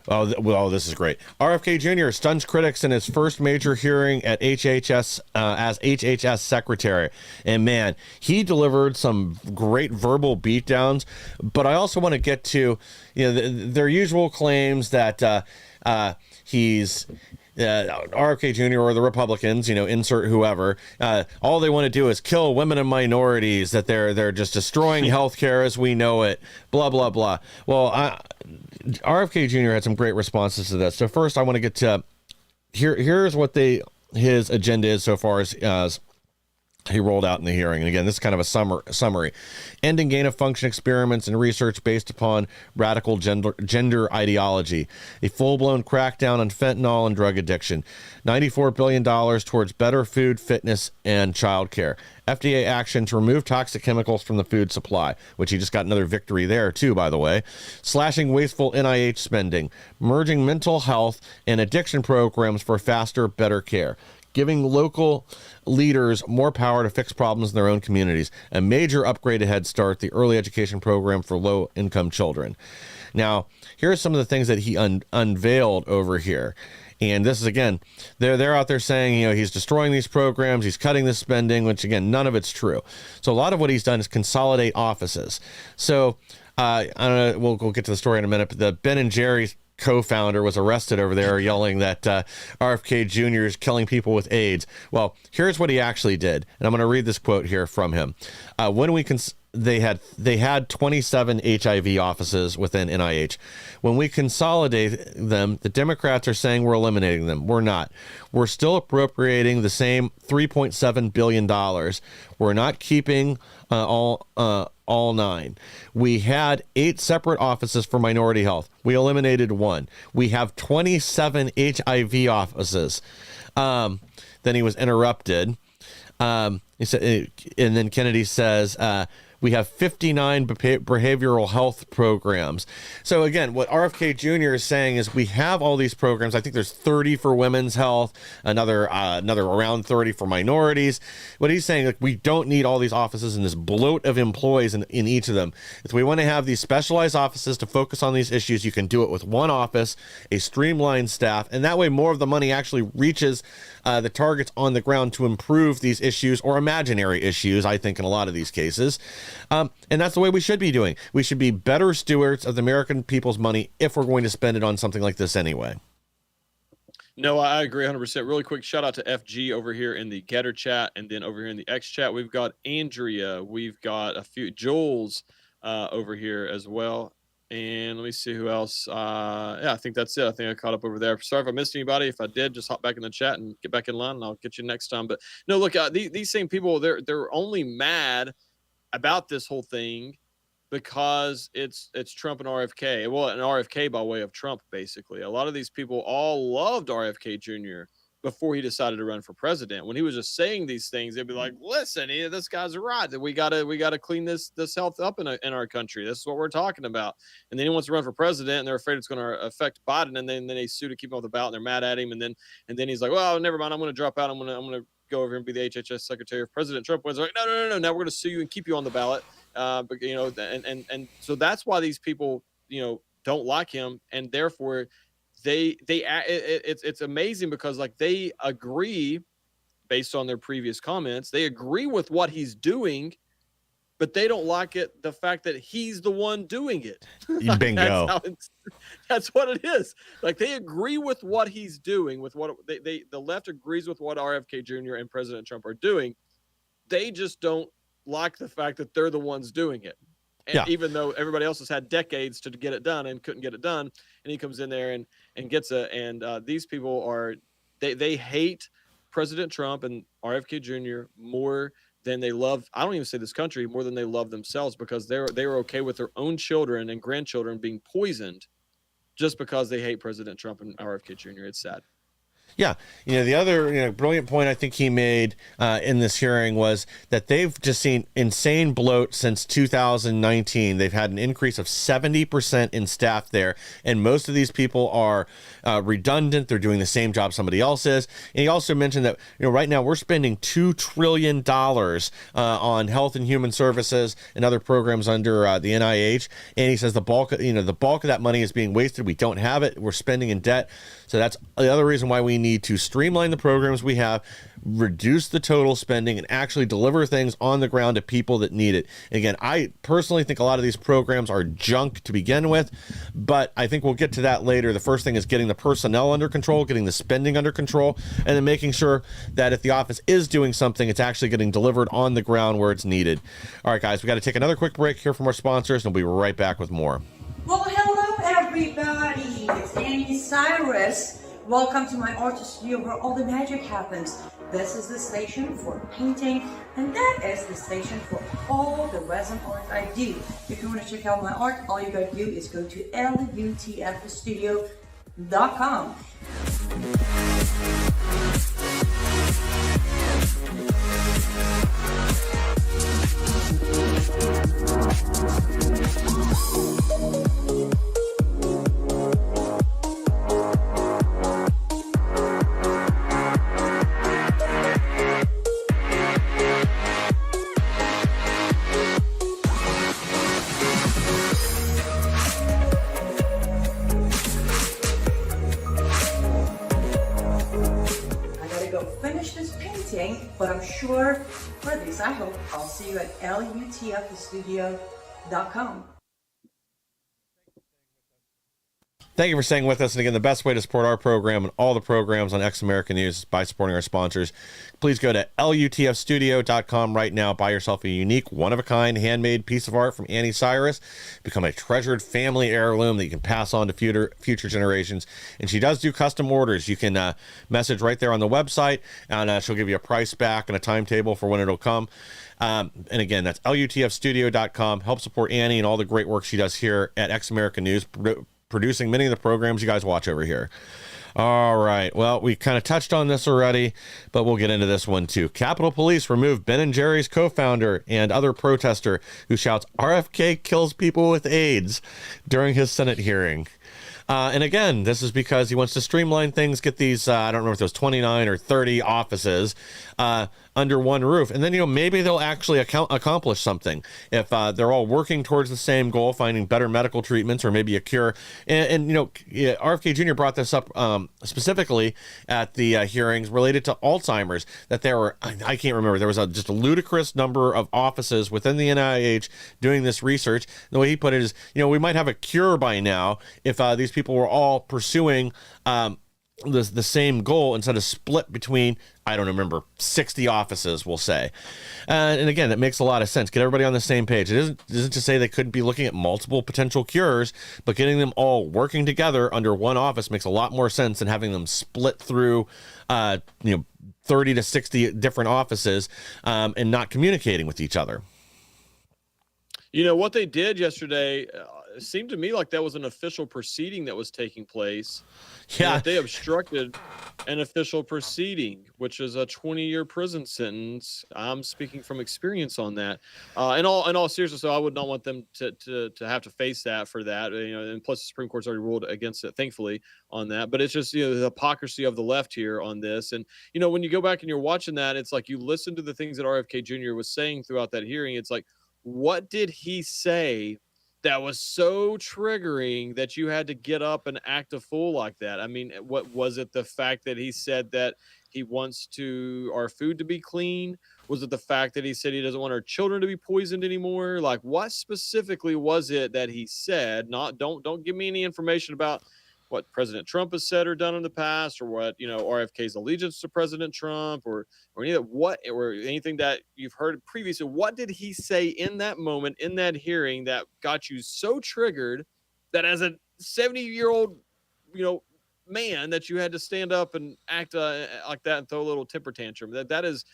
Speaker 4: This is great. RFK Jr. stuns critics in his first major hearing at HHS as HHS secretary. And man, he delivered some great verbal beatdowns. But I also want to get to their usual claims that he's RFK Jr. or the Republicans, insert whoever, all they want to do is kill women and minorities, that they're just destroying healthcare as we know it, blah, blah, blah. Well, RFK Jr. had some great responses to this. So first I want to get to here's what his agenda is so far as he rolled out in the hearing. And again, this is kind of a summary. Ending gain-of-function experiments and research based upon radical gender ideology. A full-blown crackdown on fentanyl and drug addiction. $94 billion towards better food, fitness, and childcare. FDA action to remove toxic chemicals from the food supply, which he just got another victory there, too, by the way. Slashing wasteful NIH spending. Merging mental health and addiction programs for faster, better care. Giving local leaders more power to fix problems in their own communities. A major upgraded Head Start, the early education program for low-income children. Now, here are some of the things that he unveiled over here. And this is, again, they're out there saying, he's destroying these programs, he's cutting the spending, which, again, none of it's true. So a lot of what he's done is consolidate offices. So I don't know, we'll get to the story in a minute, but the Ben & Jerry's co-founder was arrested over there yelling that RFK Jr. is killing people with AIDS. Well, here's what he actually did. And I'm going to read this quote here from him. They had 27 HIV offices within NIH. When we consolidate them, the Democrats are saying we're eliminating them. We're not. We're still appropriating the same $3.7 billion. We're not keeping all 9. We had 8 separate offices for minority health. We eliminated 1. We have 27 HIV offices. Then he was interrupted. He said, and then Kennedy says, we have 59 behavioral health programs. So again, what RFK Jr. is saying is we have all these programs. I think there's 30 for women's health, another around 30 for minorities. What he's saying, like, we don't need all these offices and this bloat of employees in each of them. If we want to have these specialized offices to focus on these issues, you can do it with one office, a streamlined staff, and that way more of the money actually reaches the targets on the ground to improve these issues, or imaginary issues, I think, in a lot of these cases. And that's the way we should be doing. We should be better stewards of the American people's money if we're going to spend it on something like this anyway.
Speaker 5: No, I agree 100%. Really quick shout out to FG over here in the Getter chat, and then over here in the X chat, we've got Andrea, we've got a few Jules over here as well. And let me see who else. Yeah, I think that's it. I think I caught up over there. Sorry if I missed anybody. If I did, just hop back in the chat and get back in line, and I'll get you next time. But no, look, these same people, they're only mad about this whole thing because it's Trump and RFK. Well, and RFK by way of Trump, basically. A lot of these people all loved RFK Jr. before he decided to run for president. When he was just saying these things, they'd be like, "Listen, this guy's right. That we gotta clean this health up in our country. This is what we're talking about." And then he wants to run for president, and they're afraid it's going to affect Biden. And then they sue to keep him off the ballot, and they're mad at him. And then he's like, "Well, never mind. I'm going to drop out. I'm going to go over and be the HHS secretary if President Trump wins." Like, no. Now we're going to sue you and keep you on the ballot. But and so that's why these people, don't like him, and therefore it's amazing because like they agree based on their previous comments, they agree with what he's doing, but they don't like the fact that he's the one doing it.
Speaker 4: Bingo.
Speaker 5: That's what it is. Like they agree with what he's doing, with what the left agrees with what RFK Jr. and President Trump are doing. They just don't like the fact that they're the ones doing it. And even though everybody else has had decades to get it done and couldn't get it done, and he comes in there and gets it. And these people they hate President Trump and RFK Jr. more than they love, I don't even say this country, more than they love themselves, because they were okay with their own children and grandchildren being poisoned just because they hate President Trump and RFK Jr. It's sad.
Speaker 4: Yeah. The other brilliant point I think he made in this hearing was that they've just seen insane bloat since 2019. They've had an increase of 70% in staff there. And most of these people are redundant. They're doing the same job somebody else is. And he also mentioned that, right now we're spending $2 trillion on health and human services and other programs under the NIH. And he says the bulk of that money is being wasted. We don't have it. We're spending in debt. So that's the other reason why we need to streamline the programs we have, reduce the total spending, and actually deliver things on the ground to people that need it. And again, I personally think a lot of these programs are junk to begin with, but I think we'll get to that later. The first thing is getting the personnel under control, getting the spending under control, and then making sure that if the office is doing something, it's actually getting delivered on the ground where it's needed. All right, guys, we got to take another quick break here from our sponsors, and we'll be right back with more.
Speaker 7: Well, hello everybody, it's Annie Cyrus. Welcome to my art studio where all the magic happens. This is the station for painting, and that is the station for all the resin art I do. If you want to check out my art, all you gotta do is go to lutfstudio.com. But I'm sure, or at least I hope, I'll see you at lutfstudio.com.
Speaker 4: Thank you for staying with us. And again, the best way to support our program and all the programs on X American News is by supporting our sponsors. Please go to lutfstudio.com right now. Buy yourself a unique, one-of-a-kind, handmade piece of art from Annie Cyrus. Become a treasured family heirloom that you can pass on to future generations. And she does do custom orders. You can message right there on the website, and she'll give you a price back and a timetable for when it'll come. And again, that's lutfstudio.com. Help support Annie and all the great work she does here at X American News, producing many of the programs you guys watch over here. All right. Well, we kind of touched on this already, but we'll get into this one too. Capitol Police removed Ben & Jerry's co-founder and other protester who shouts RFK kills people with AIDS during his Senate hearing. And again, this is because he wants to streamline things, get these, I don't remember if it was 29 or 30 offices under one roof. And then, maybe they'll actually accomplish something if they're all working towards the same goal, finding better medical treatments or maybe a cure. And RFK Jr. brought this up specifically at the hearings related to Alzheimer's, that there were, I can't remember, there was just a ludicrous number of offices within the NIH doing this research. The way he put it is, we might have a cure by now if these people were all pursuing the same goal instead of split between, I don't remember, 60 offices, we'll say. And again, that makes a lot of sense. Get everybody on the same page. It isn't to say they couldn't be looking at multiple potential cures, but getting them all working together under one office makes a lot more sense than having them split through, 30 to 60 different offices and not communicating with each other.
Speaker 5: What they did yesterday seemed to me like that was an official proceeding that was taking place.
Speaker 4: Yeah.
Speaker 5: They obstructed an official proceeding, which is a 20-year prison sentence. I'm speaking from experience on that. In all seriousness, so I would not want them to have to face that for that. And plus the Supreme Court's already ruled against it, thankfully, on that. But it's just the hypocrisy of the left here on this. And when you go back and you're watching that, it's like you listen to the things that RFK Jr. was saying throughout that hearing. It's like, what did he say that was so triggering that you had to get up and act a fool like that? I mean, what was it? The fact that he said that he wants our food to be clean? Was it the fact that he said he doesn't want our children to be poisoned anymore? Like, what specifically was it that he said? Don't give me any information about what President Trump has said or done in the past, or what RFK's allegiance to President Trump, or any of that, or anything that you've heard previously. What did he say in that moment, in that hearing, that got you so triggered that as a 70-year-old man, that you had to stand up and act like that and throw a little temper tantrum? That is,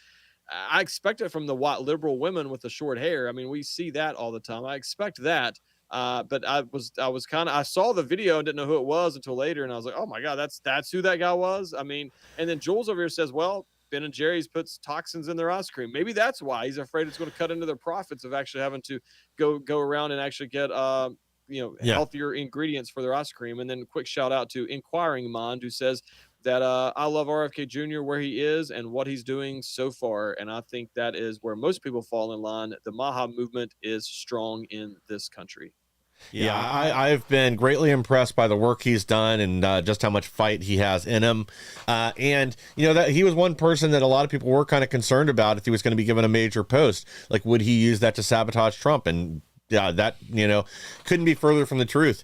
Speaker 5: I expect it from the white liberal women with the short hair. I mean, we see that all the time. I expect that. But I saw the video and didn't know who it was until later. And I was like, oh my God, that's who that guy was. I mean, and then Jules over here says, well, Ben and Jerry's puts toxins in their ice cream. Maybe that's why he's afraid it's going to cut into their profits of actually having to go around and actually get, healthier ingredients for their ice cream. And then quick shout out to Inquiring Mind, who says that, I love RFK Jr. where he is and what he's doing so far. And I think that is where most people fall in line. The Maha movement is strong in this country.
Speaker 4: Yeah, I've been greatly impressed by the work he's done and just how much fight he has in him. And, that he was one person that a lot of people were kind of concerned about if he was going to be given a major post. Like, would he use that to sabotage Trump? And yeah, that, couldn't be further from the truth.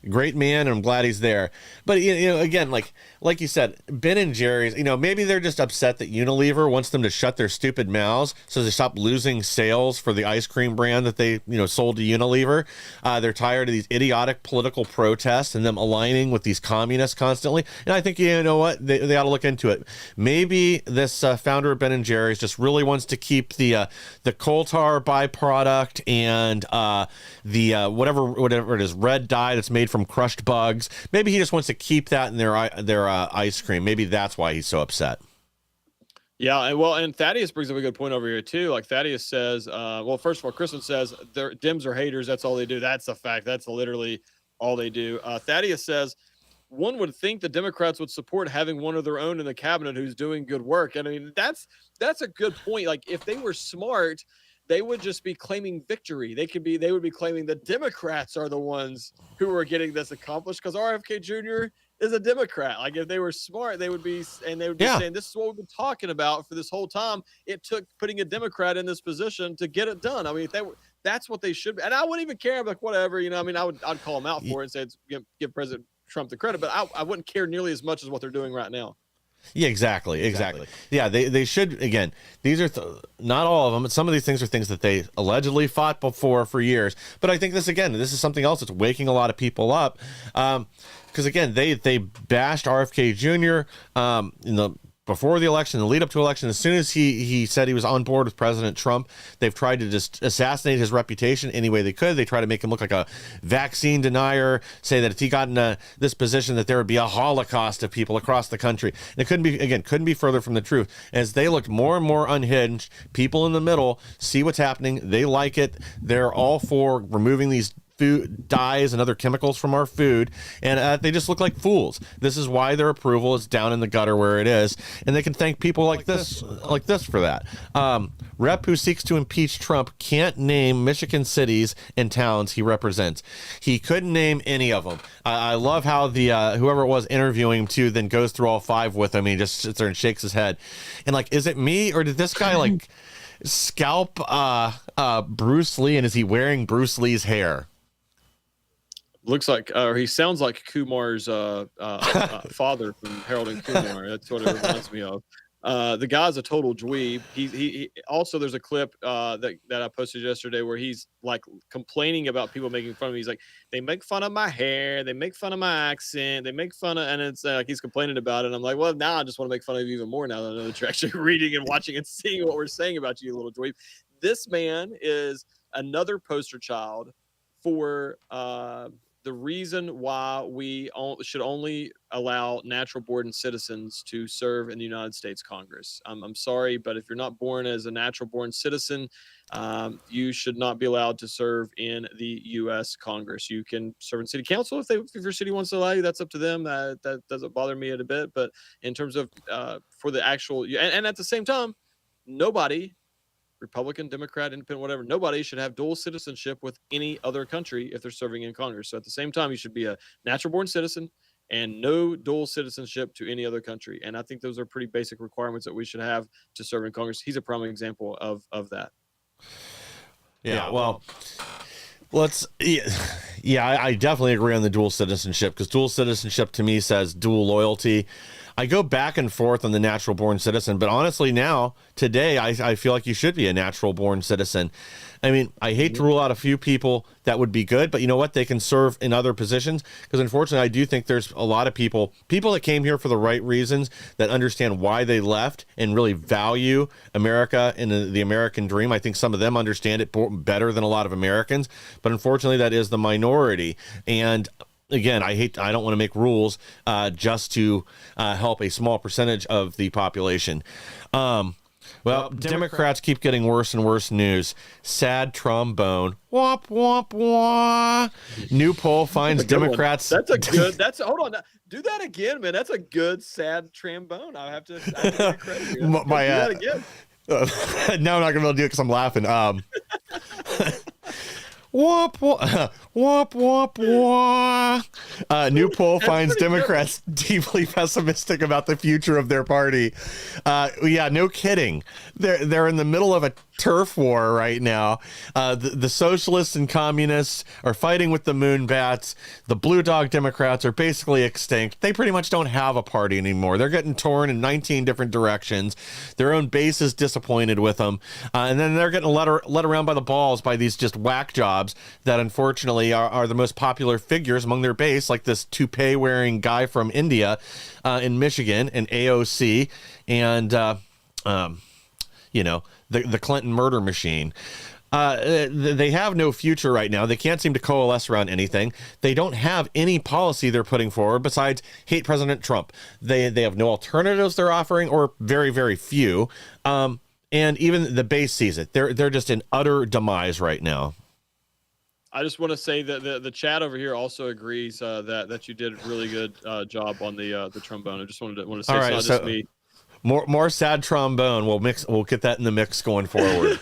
Speaker 4: Great man, and I'm glad he's there. But again, like you said, Ben and Jerry's, maybe they're just upset that Unilever wants them to shut their stupid mouths so they stop losing sales for the ice cream brand that they sold to Unilever. They're tired of these idiotic political protests and them aligning with these communists constantly. And I think they ought to look into it. Maybe this founder of Ben and Jerry's just really wants to keep the coal tar byproduct and the whatever it is, red dye that's made from crushed bugs. Maybe he just wants to keep that in their ice cream. Maybe that's why he's so upset.
Speaker 5: Yeah, and Thaddeus brings up a good point over here too. Like Thaddeus says, first of all, Kristen says their Dems are haters. That's all they do. That's a fact. That's literally all they do. Thaddeus says, one would think the Democrats would support having one of their own in the cabinet who's doing good work. And I mean, that's a good point. Like, if they were smart, they would just be claiming victory. They would be claiming the Democrats are the ones who are getting this accomplished because RFK Jr. is a Democrat. Like, if they were smart, they would be saying, this is what we've been talking about for this whole time. It took putting a Democrat in this position to get it done. I mean, that's what they should be. And I wouldn't even care. I'm like, whatever, I'd call them out for it and say, give President Trump the credit, but I wouldn't care nearly as much as what they're doing right now.
Speaker 4: Yeah, exactly. Yeah, they should. Again, these are not all of them. Some of these things are things that they allegedly fought for years. But I think this is something else that's waking a lot of people up. Because again, they bashed RFK Jr. Before the election, the lead up to election. As soon as he said he was on board with President Trump, they've tried to just assassinate his reputation any way they could. They try to make him look like a vaccine denier, say that if he got in this position that there would be a holocaust of people across the country. And it couldn't be further from the truth. As they look more and more unhinged, people in the middle see what's happening. They like it. They're all for removing these food dyes and other chemicals from our food, and they just look like fools. This is why their approval is down in the gutter where it is, and they can thank people like this for that. Rep who seeks to impeach Trump can't name Michigan cities and towns he represents. He couldn't name any of them. I love how the whoever it was interviewing him too then goes through all five with him. He just sits there and shakes his head, and like, is it me or did this guy scalp Bruce Lee, and is he wearing Bruce Lee's hair?
Speaker 5: Looks like, or he sounds like Kumar's father from Harold and Kumar. That's what it reminds me of. The guy's a total dweeb. He also, there's a clip that I posted yesterday where he's like complaining about people making fun of him. He's like, they make fun of my hair, they make fun of my accent, they make fun of, and it's like he's complaining about it. And I'm like, well, now I just want to make fun of you even more now that I know that you're actually reading and watching and seeing what we're saying about you, little dweeb. This man is another poster child for the reason why we should only allow natural born citizens to serve in the United States Congress. I'm sorry, but if you're not born as a natural born citizen, you should not be allowed to serve in the U.S. Congress. You can serve in city council if your city wants to allow you. That's up to them. That doesn't bother me a bit. But in terms of for the actual, and at the same time, nobody, Republican, Democrat, Independent, whatever, nobody should have dual citizenship with any other country if they're serving in Congress. So at the same time, you should be a natural born citizen and no dual citizenship to any other country. And I think those are pretty basic requirements that we should have to serve in Congress. He's a prime example of that.
Speaker 4: Yeah, well, I definitely agree on the dual citizenship, because dual citizenship to me says dual loyalty. I go back and forth on the natural born citizen, but honestly now, today, I feel like you should be a natural born citizen. I mean, I hate to rule out a few people that would be good, but you know what? They can serve in other positions, because unfortunately, I do think there's a lot of people that came here for the right reasons, that understand why they left and really value America and the American dream. I think some of them understand it better than a lot of Americans, but unfortunately, that is the minority. And again, I don't want to make rules just to help a small percentage of the population. Well, Democrats keep getting worse and worse news. Sad trombone. Womp, womp, womp. New poll finds Democrats.
Speaker 5: Hold on. Do that again, man. That's a good, sad trombone. I have to give you credit here. Do that again.
Speaker 4: No, I'm not going to be able to do it because I'm laughing. Womp, womp, womp, womp, womp. New poll finds Democrats deeply pessimistic about the future of their party. Yeah, no kidding. They're in the middle of a turf war right now. The socialists and communists are fighting with the moonbats. The blue dog Democrats are basically extinct. They pretty much don't have a party anymore. They're getting torn in 19 different directions. Their own base is disappointed with them. And then they're getting led around by the balls by these just whack jobs that unfortunately are the most popular figures among their base, like this toupee wearing guy from India in Michigan, and AOC, and the Clinton murder machine. They have no future right now. They can't seem to coalesce around anything. They don't have any policy they're putting forward besides hate President Trump. They have no alternatives they're offering, or very, very few. And even the base sees it. They're just in utter demise right now.
Speaker 5: I just want to say that the chat over here also agrees that you did a really good job on the trombone. I just want to say, it's not just me.
Speaker 4: More sad trombone. We'll get that in the mix going forward.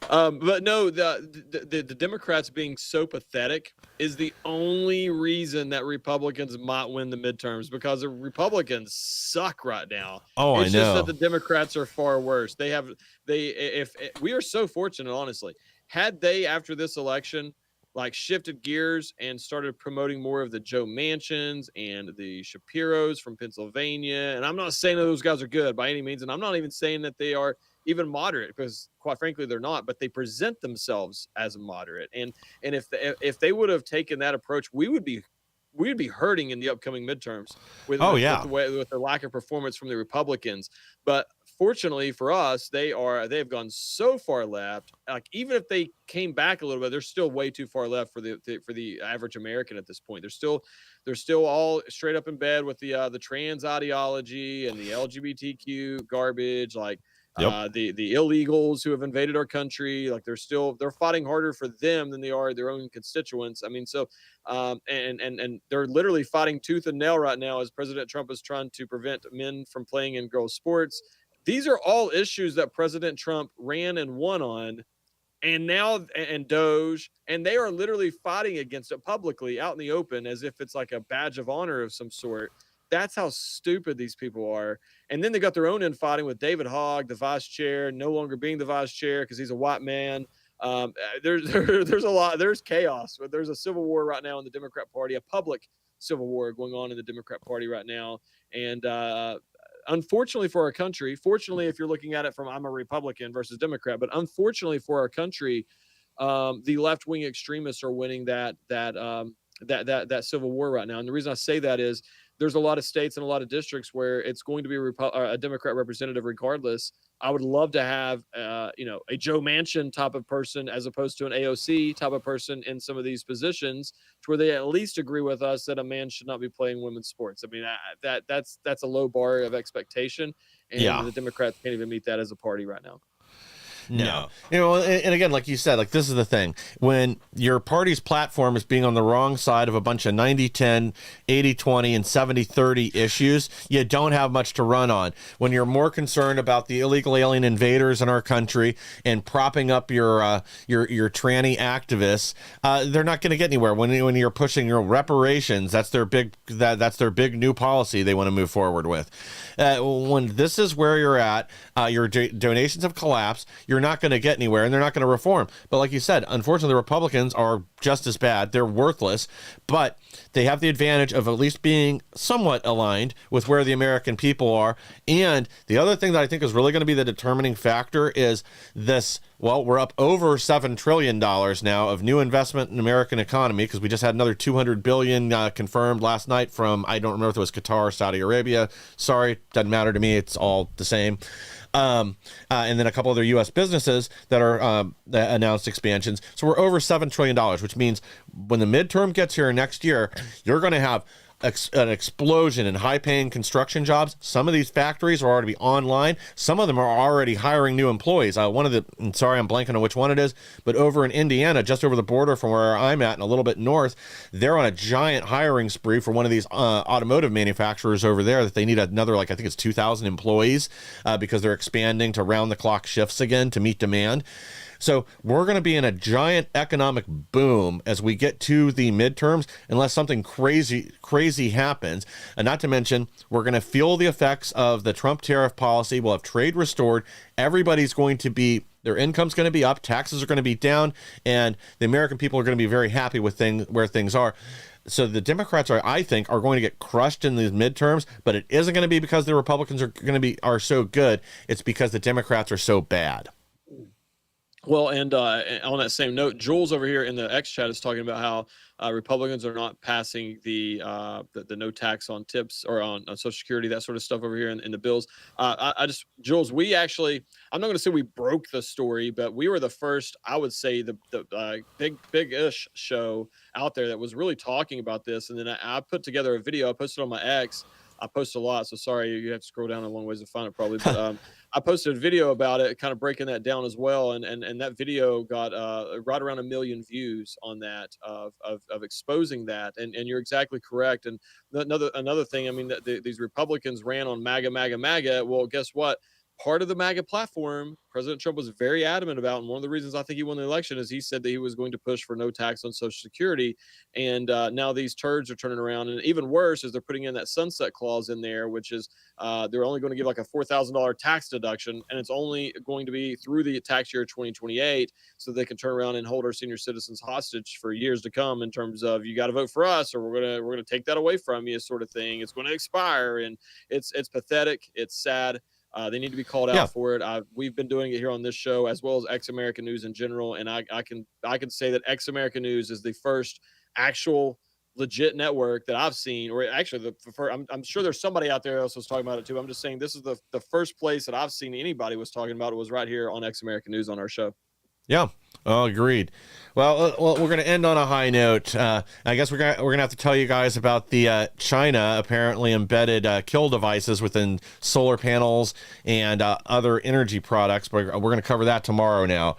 Speaker 5: But no, the Democrats being so pathetic is the only reason that Republicans might win the midterms, because the Republicans suck right now.
Speaker 4: Oh,
Speaker 5: it's
Speaker 4: I know.
Speaker 5: just that the Democrats are far worse. If we are so fortunate, honestly, had they, after this election, like shifted gears and started promoting more of the Joe Manchins and the Shapiros from Pennsylvania. And I'm not saying that those guys are good by any means. And I'm not even saying that they are even moderate, because quite frankly, they're not, but they present themselves as moderate. And if they would have taken that approach, we would be hurting in the upcoming midterms with the lack of performance from the Republicans. But fortunately for us, they have gone so far left. Like, even if they came back a little bit, they're still way too far left for the average American at this point. They're still all straight up in bed with the trans ideology and the LGBTQ garbage. Like, yep. The illegals who have invaded our country, like they're fighting harder for them than they are their own constituents. I mean, so and they're literally fighting tooth and nail right now as President Trump is trying to prevent men from playing in girls' sports. These are all issues that President Trump ran and won on, and now and Doge, and they are literally fighting against it publicly out in the open as if it's like a badge of honor of some sort. That's how stupid these people are. And then they got their own infighting with David Hogg, the vice chair, no longer being the vice chair because he's a white man. There's a lot. There's chaos. There's a civil war right now in the Democrat Party, a public civil war going on in the Democrat Party right now, and unfortunately for our country, fortunately if you're looking at it from I'm a Republican versus Democrat, but unfortunately for our country, the left-wing extremists are winning that civil war right now. And the reason I say that is there's a lot of states and a lot of districts where it's going to be a Democrat representative regardless. I would love to have, a Joe Manchin type of person as opposed to an AOC type of person in some of these positions, to where they at least agree with us that a man should not be playing women's sports. I mean, that's a low bar of expectation, and the Democrats can't even meet that as a party right now.
Speaker 4: No. And again, like you said, like this is the thing. When your party's platform is being on the wrong side of a bunch of 90-10, 80-20, and 70-30 issues, you don't have much to run on. When you're more concerned about the illegal alien invaders in our country and propping up your tranny activists, they're not going to get anywhere. When you're pushing your reparations, that's their big new policy they want to move forward with. When this is where you're at, your donations have collapsed. You're not going to get anywhere, and they're not going to reform. But like you said, unfortunately, the Republicans are just as bad. They're worthless, but they have the advantage of at least being somewhat aligned with where the American people are. And the other thing that I think is really going to be the determining factor is this. Well, we're up over $7 trillion now of new investment in the American economy, because we just had another $200 billion confirmed last night from, I don't remember if it was Qatar or Saudi Arabia. Sorry, doesn't matter to me. It's all the same. And then a couple other U.S. businesses that are that announced expansions. So we're over $7 trillion, which means when the midterm gets here next year, you're going to have an explosion in high-paying construction jobs. Some of these factories are already online. Some of them are already hiring new employees. I'm blanking on which one it is, but over in Indiana, just over the border from where I'm at and a little bit north, they're on a giant hiring spree for one of these automotive manufacturers over there that they need another, I think it's 2,000 employees because they're expanding to round-the-clock shifts again to meet demand. So we're going to be in a giant economic boom as we get to the midterms, unless something crazy happens. And not to mention, we're going to feel the effects of the Trump tariff policy. We'll have trade restored. Everybody's going to be, their income's going to be up, taxes are going to be down, and the American people are going to be very happy with where things are. So the Democrats I think are going to get crushed in these midterms, but it isn't going to be because the Republicans are so good. It's because the Democrats are so bad.
Speaker 5: Well, and on that same note, Jules over here in the X chat is talking about how Republicans are not passing the no tax on tips or on Social Security, that sort of stuff over here in the bills. Jules, we actually, I'm not going to say we broke the story, but we were the first, I would say, the big-ish show out there that was really talking about this. And then I put together a video. I posted on my X. I post a lot, so sorry, you have to scroll down a long ways to find it probably. But I posted a video about it, kind of breaking that down as well, and that video got right around 1 million views on that of exposing that. And you're exactly correct. And another thing, I mean, these Republicans ran on MAGA. Well, guess what? Part of the MAGA platform, President Trump was very adamant about, and one of the reasons I think he won the election is he said that he was going to push for no tax on Social Security. And now these turds are turning around, and even worse is they're putting in that sunset clause in there, which is they're only going to give like a $4,000 tax deduction, and it's only going to be through the tax year 2028, so they can turn around and hold our senior citizens hostage for years to come in terms of you got to vote for us or we're gonna take that away from you, sort of thing. It's going to expire, and it's pathetic. It's sad. They need to be called out for it. We've been doing it here on this show, as well as X American News in general. And I can say that X American News is the first actual legit network that I've seen, or actually I'm sure there's somebody out there else was talking about it too. I'm just saying this is the first place that I've seen anybody was talking about it was right here on X American News on our show. Yeah.
Speaker 4: Oh, agreed. Well, we're going to end on a high note. I guess we're going to have to tell you guys about the China apparently embedded kill devices within solar panels and other energy products. But we're going to cover that tomorrow now.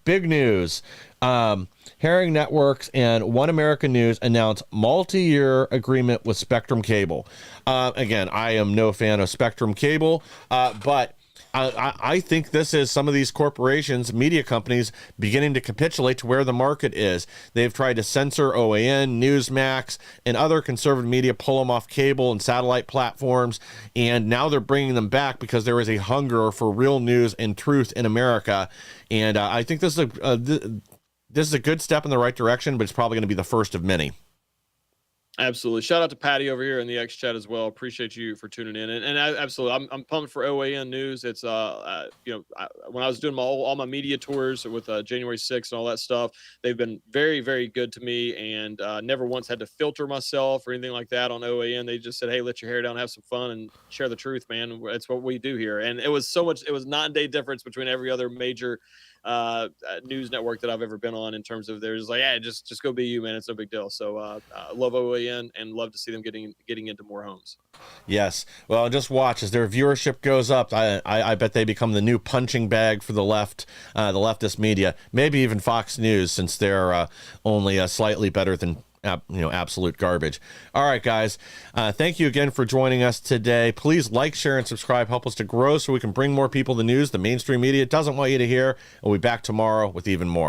Speaker 4: Big news. Herring Networks and One American News announced multi-year agreement with Spectrum Cable. Again, I am no fan of Spectrum Cable, but I think this is some of these corporations, media companies, beginning to capitulate to where the market is. They've tried to censor OAN, Newsmax, and other conservative media, pull them off cable and satellite platforms, and now they're bringing them back because there is a hunger for real news and truth in America. And I think this is a good step in the right direction, but it's probably going to be the first of many.
Speaker 5: Absolutely. Shout out to Patty over here in the X chat as well. Appreciate you for tuning in. And absolutely, I'm pumped for OAN News. It's when I was doing all my media tours with January 6th and all that stuff, they've been very, very good to me, and never once had to filter myself or anything like that on OAN. They just said, hey, let your hair down, have some fun, and share the truth, man. It's what we do here. And it was night and day difference between every other major news network that I've ever been on, in terms of there's like, yeah, just go be you, man. It's no big deal. So love OAN and love to see them getting into more homes.
Speaker 4: Yes. Well, just watch as their viewership goes up. I bet they become the new punching bag for the left, the leftist media, maybe even Fox News, since they're only slightly better than absolute garbage. All right, guys. Thank you again for joining us today. Please like, share, and subscribe. Help us to grow so we can bring more people the news the mainstream media doesn't want you to hear. We'll be back tomorrow with even more.